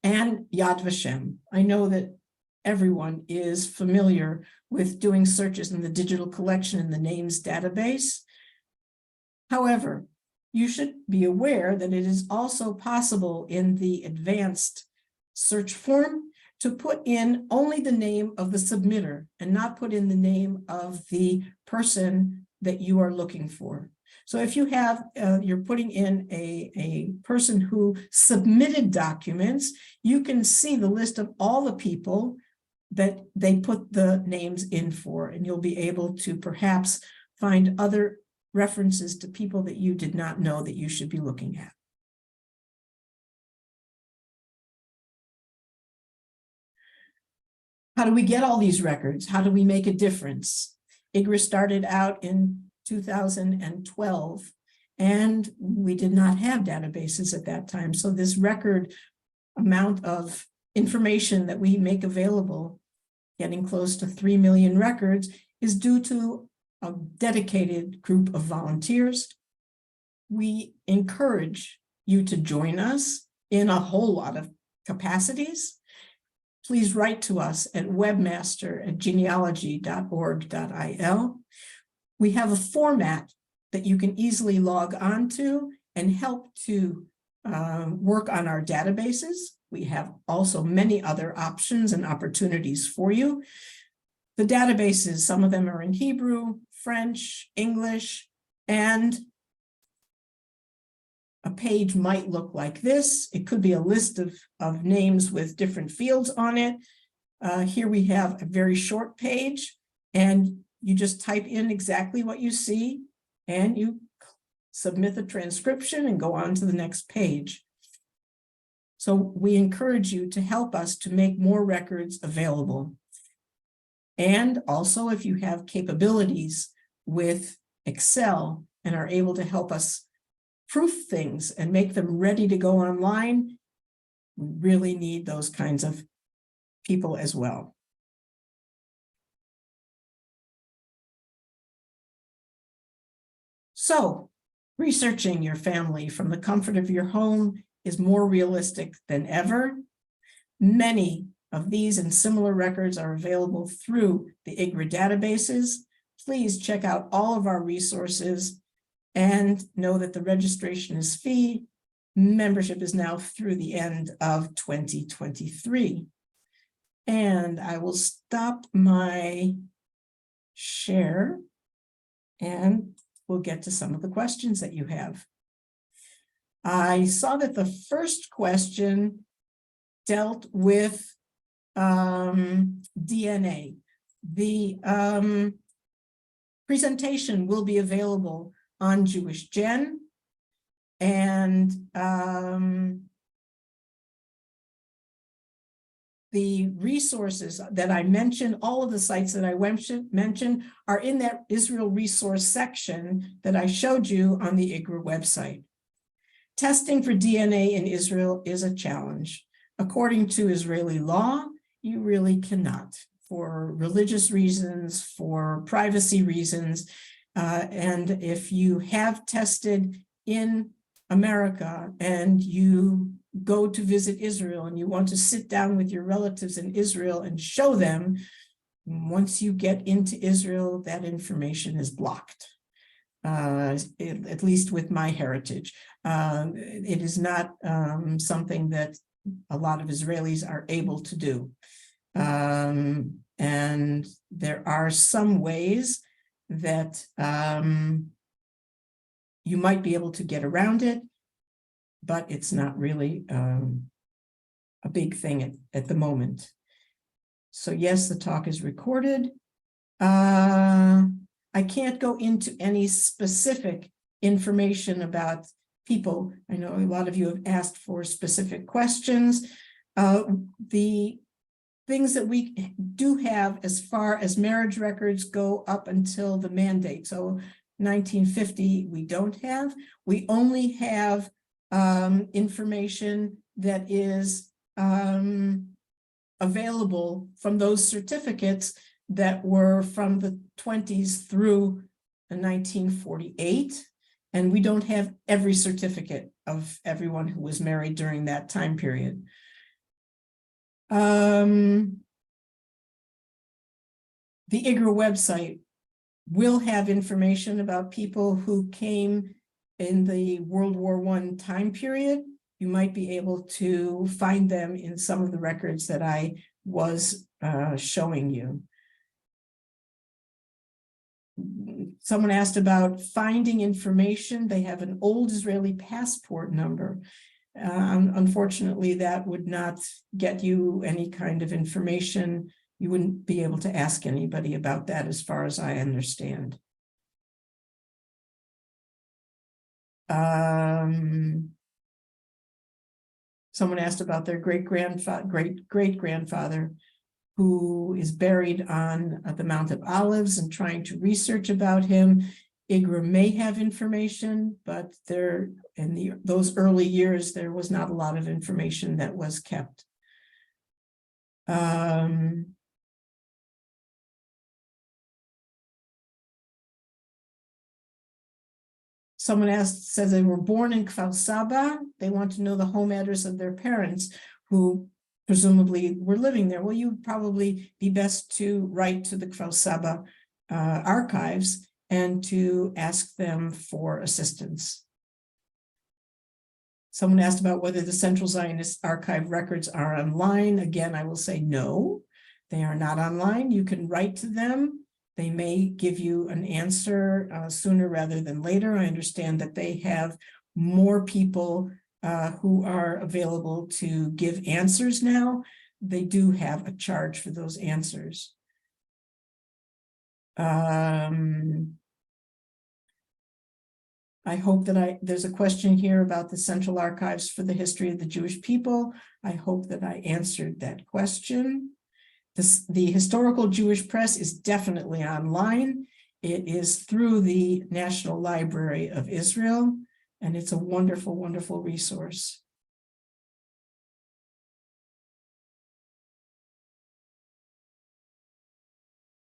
And Yad Vashem. I know that everyone is familiar with doing searches in the digital collection in the names database. However, you should be aware that it is also possible in the advanced search form to put in only the name of the submitter and not put in the name of the person that you are looking for. So if you have, you're putting in a person who submitted documents, you can see the list of all the people that they put the names in for, and you'll be able to perhaps find other references to people that you did not know that you should be looking at. How do we get all these records? How do we make a difference? IGRA started out in 2012, and we did not have databases at that time. So this record amount of information that we make available, getting close to 3 million records, is due to a dedicated group of volunteers. We encourage you to join us in a whole lot of capacities. Please write to us at webmaster@genealogy.org.il. We have a format that you can easily log on to and help to work on our databases. We have also many other options and opportunities for you. The databases, some of them are in Hebrew, French, English, and a page might look like this. It could be a list of names with different fields on it. Here we have a very short page, and you just type in exactly what you see, and you submit the transcription and go on to the next page. So we encourage you to help us to make more records available. And also, if you have capabilities with Excel and are able to help us proof things and make them ready to go online, we really need those kinds of people as well. So, researching your family from the comfort of your home is more realistic than ever. Many of these and similar records are available through the IGRA databases. Please check out all of our resources and know that the registration is free. Membership is now through the end of 2023. And I will stop my share and we'll get to some of the questions that you have. I saw that the first question dealt with DNA. The presentation will be available on JewishGen, and the resources that I mentioned, all of the sites that I mentioned are in that Israel resource section that I showed you on the IGRA website. Testing for DNA in Israel is a challenge. According to Israeli law, you really cannot, for religious reasons, for privacy reasons. And if you have tested in America and you go to visit Israel and you want to sit down with your relatives in Israel and show them, once you get into Israel, that information is blocked. At least with my heritage. It is not something that a lot of Israelis are able to do. And there are some ways that you might be able to get around it, but it's not really a big thing at the moment. So yes, the talk is recorded. I can't go into any specific information about people. I know a lot of you have asked for specific questions. The things that we do have as far as marriage records go up until the mandate. So 1950, we don't have. We only have information that is available from those certificates that were from the 20s through 1948. And we don't have every certificate of everyone who was married during that time period. The IGRA website will have information about people who came in the World War I time period. You might be able to find them in some of the records that I was showing you. Someone asked about finding information. They have an old Israeli passport number. Unfortunately, that would not get you any kind of information. You wouldn't be able to ask anybody about that, as far as I understand. Someone asked about their great-great-grandfather who is buried on the Mount of Olives, and trying to research about him. IGRA may have information, but there in those early years, there was not a lot of information that was kept. Someone says they were born in Kfar Saba. They want to know the home address of their parents who presumably were living there. Well, you'd probably be best to write to the Kfar Saba archives and to ask them for assistance. Someone asked about whether the Central Zionist Archive records are online. Again, I will say no, they are not online. You can write to them. They may give you an answer sooner rather than later. I understand that they have more people who are available to give answers now. They do have a charge for those answers. I hope that there's a question here about the Central Archives for the History of the Jewish People. I hope that I answered that question. The Historical Jewish Press is definitely online. It is through the National Library of Israel, and it's a wonderful, wonderful resource.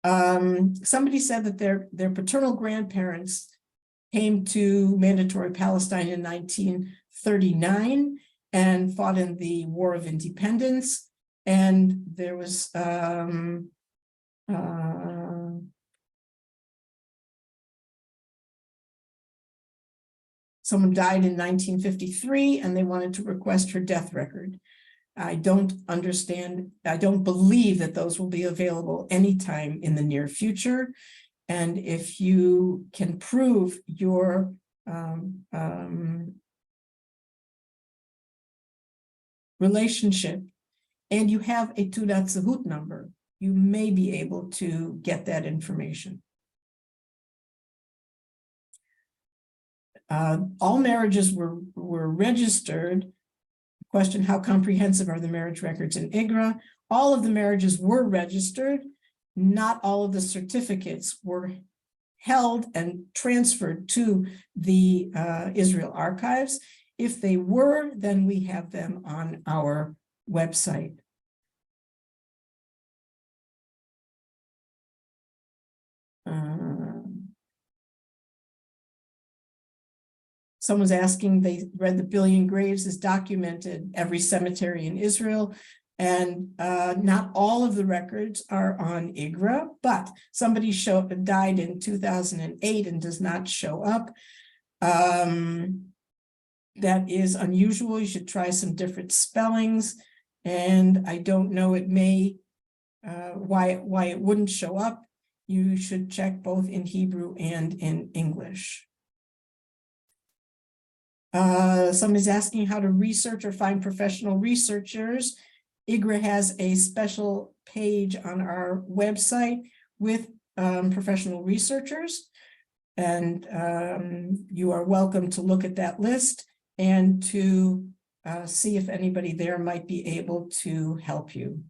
Somebody said that their paternal grandparents came to Mandatory Palestine in 1939 and fought in the War of Independence. And there was someone died in 1953 and they wanted to request her death record. I don't believe that those will be available anytime in the near future. And if you can prove your relationship and you have a Tudat Zehut number, you may be able to get that information. All marriages were registered. Question, how comprehensive are the marriage records in IGRA? All of the marriages were registered. Not all of the certificates were held and transferred to the Israel archives. If they were, then we have them on our website. Someone's asking, they read the Billion Graves is documented every cemetery in Israel, and not all of the records are on IGRA, but somebody died in 2008 and does not show up. That is unusual. You should try some different spellings, and I don't know, it may, why it wouldn't show up. You should check both in Hebrew and in English. Somebody's asking how to research or find professional researchers. IGRA has a special page on our website with professional researchers, and you are welcome to look at that list and to see if anybody there might be able to help you.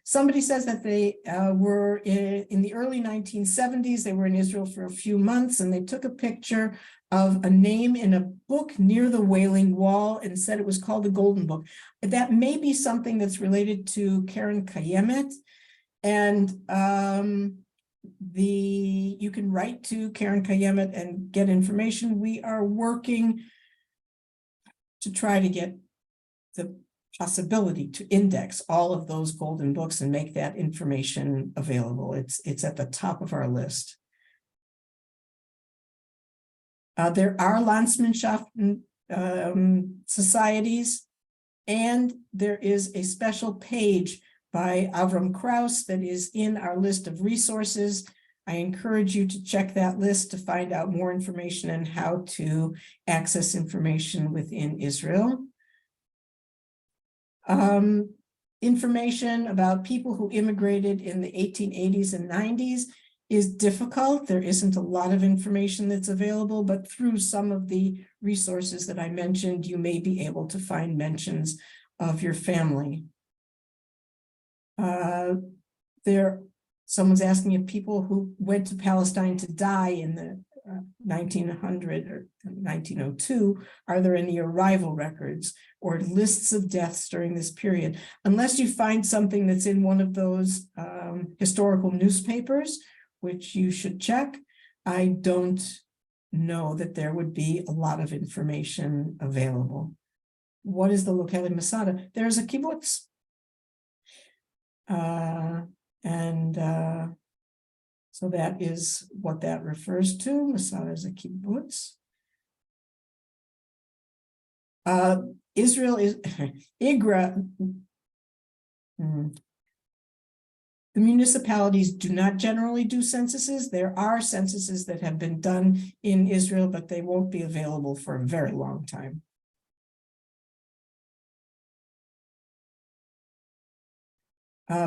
Somebody says that they were in the early 1970s. They were in Israel for a few months, and they took a picture of a name in a book near the Wailing Wall and said it was called the Golden Book. That may be something that's related to Karen Kayemet, and you can write to Karen Kayemet and get information. We are working to try to get the possibility to index all of those golden books and make that information available. It's at the top of our list. There are Landsmannschaften societies, and there is a special page by Avram Kraus that is in our list of resources. I encourage you to check that list to find out more information on how to access information within Israel. Information about people who immigrated in the 1880s and 90s is difficult. There isn't a lot of information that's available, but through some of the resources that I mentioned, you may be able to find mentions of your family. Someone's asking if people who went to Palestine to die in the 1900 or 1902, are there any arrival records or lists of deaths during this period? Unless you find something that's in one of those historical newspapers, which you should check, I don't know that there would be a lot of information available. What is the locality Masada? There's a kibbutz. So that is what that refers to. Masada is a kibbutz. Israel is IGRA. The municipalities do not generally do censuses. There are censuses that have been done in Israel, but they won't be available for a very long time.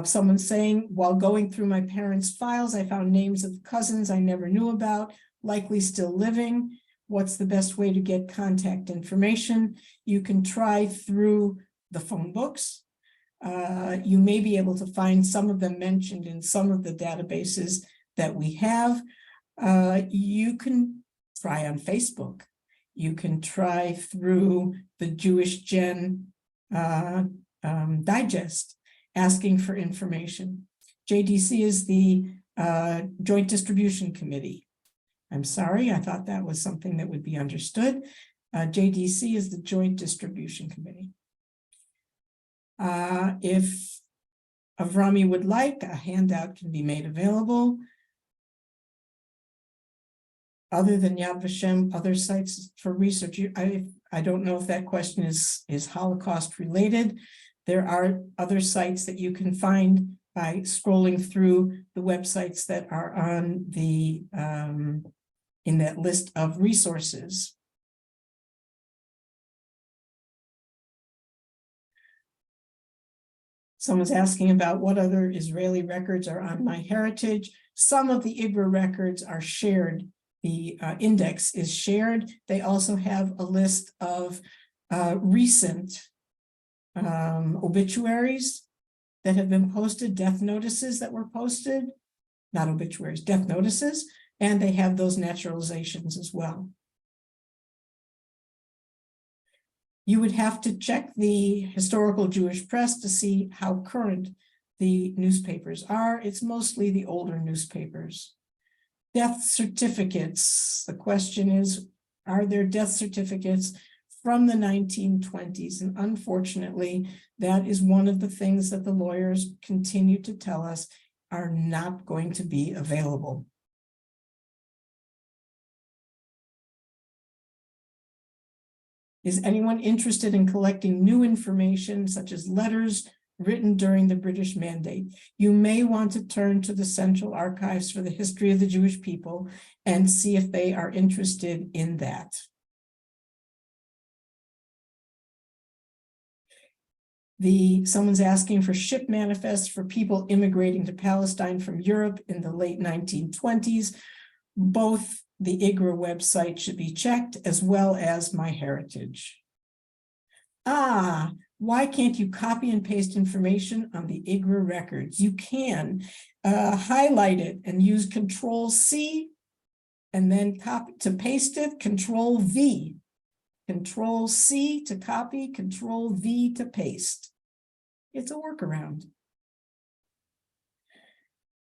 Someone's saying, while going through my parents' files, I found names of cousins I never knew about, likely still living. What's the best way to get contact information? You can try through the phone books. You may be able to find some of them mentioned in some of the databases that we have. You can try on Facebook. You can try through the JewishGen digest, asking for information. JDC is the Joint Distribution Committee. I'm sorry, I thought that was something that would be understood. JDC is the Joint Distribution Committee. If Avrami would like, a handout can be made available. Other than Yad Vashem, other sites for research, I don't know if that question is Holocaust related. There are other sites that you can find by scrolling through the websites that are on the in that list of resources. Someone's asking about what other Israeli records are on MyHeritage. Some of the IGRA records are shared. The index is shared. They also have a list of recent obituaries that have been posted, death notices that were posted, not obituaries, death notices, and they have those naturalizations as well. You would have to check the historical Jewish press to see how current the newspapers are. It's mostly the older newspapers. Death certificates. The question is, are there death certificates from the 1920s? And unfortunately, that is one of the things that the lawyers continue to tell us are not going to be available. Is anyone interested in collecting new information, such as letters written during the British Mandate? You may want to turn to the Central Archives for the History of the Jewish People and see if they are interested in that. Someone's asking for ship manifests for people immigrating to Palestine from Europe in the late 1920s. Both the IGRA website should be checked, as well as MyHeritage. Why can't you copy and paste information on the IGRA records? You can highlight it and use Control-C and then copy to paste it, Control-V. Control-C to copy, Control-V to paste. It's a workaround.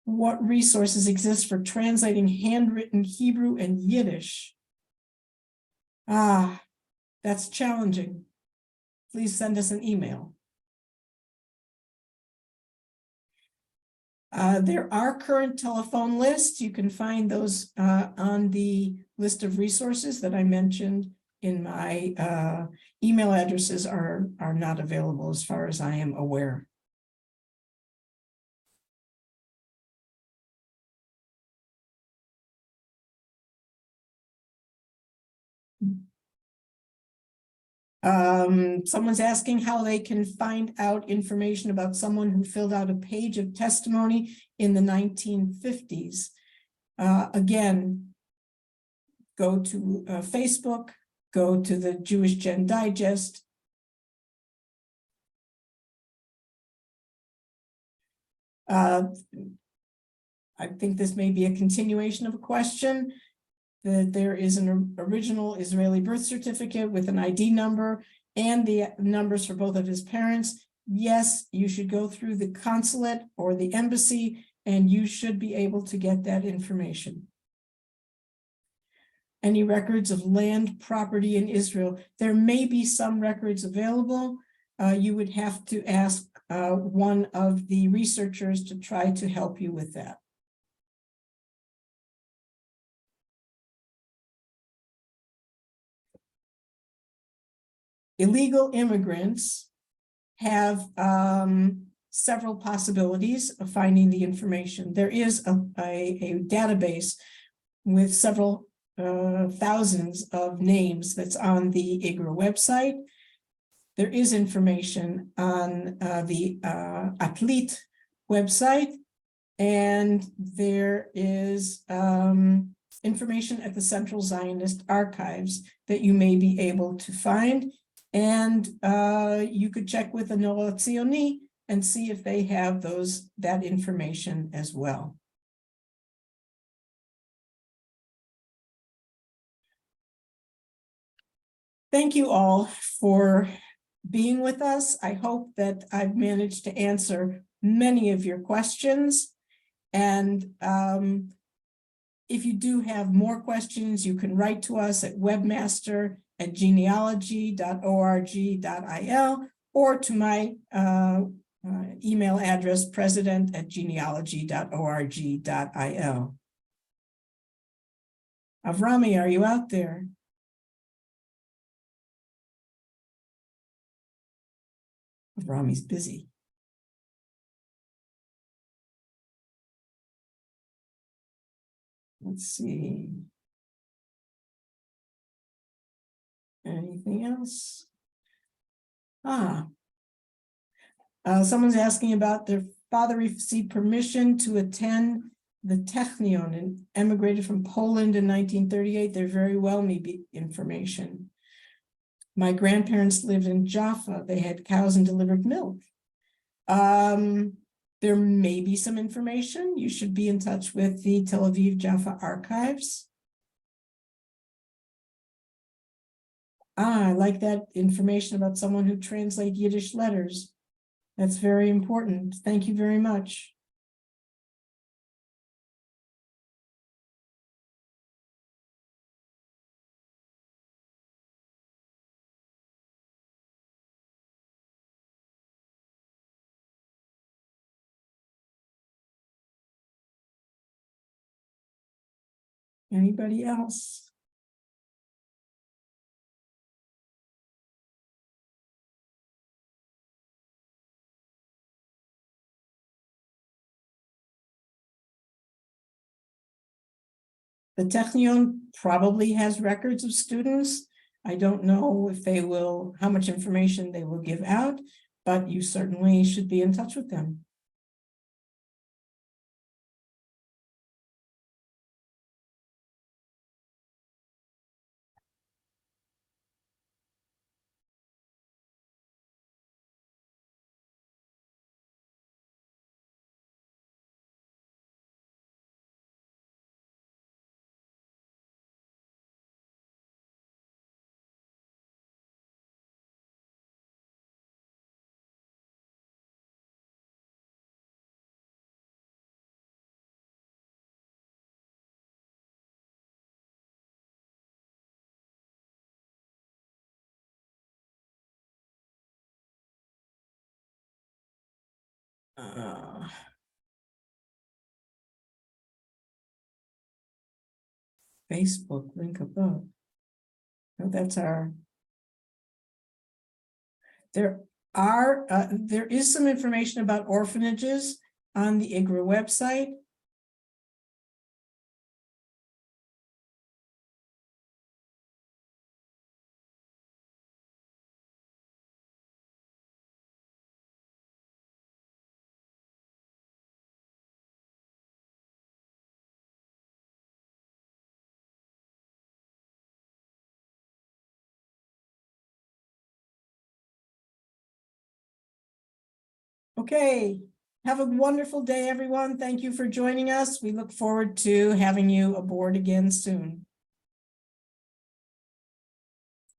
What resources exist for translating handwritten Hebrew and Yiddish? That's challenging. Please send us an email. There are current telephone lists. You can find those on the list of resources that I mentioned in my email addresses are not available as far as I am aware. Someone's asking how they can find out information about someone who filled out a page of testimony in the 1950s. Again, go to Facebook, go to the Jewish Gen Digest. I think this may be a continuation of a question. That there is an original Israeli birth certificate with an ID number and the numbers for both of his parents. Yes, you should go through the consulate or the embassy and you should be able to get that information. Any records of land property in Israel? There may be some records available. You would have to ask one of the researchers to try to help you with that. Illegal immigrants have several possibilities of finding the information. There is a database with several thousands of names that's on the IGRA website. There is information on the Atlit website, and there is information at the Central Zionist Archives that you may be able to find. And you could check with the Noah Tzioni and see if they have that information as well. Thank you all for being with us. I hope that I've managed to answer many of your questions. And if you do have more questions, you can write to us at webmaster@genealogy.org.il or to my email address, president@genealogy.org.il. Avrami, are you out there? Avrami's busy. Let's see. Anything else? Someone's asking about their father received permission to attend the Technion and emigrated from Poland in 1938. There very well may be information. My grandparents lived in Jaffa. They had cows and delivered milk. There may be some information. You should be in touch with the Tel Aviv Jaffa Archives. I like that information about someone who translates Yiddish letters. That's very important. Thank you very much. Anybody else? The Technion probably has records of students. I don't know if they will, how much information they will give out, but you certainly should be in touch with them. Facebook link above. No, that's our. There is some information about orphanages on the IGRA website. Okay, have a wonderful day, everyone. Thank you for joining us. We look forward to having you aboard again soon.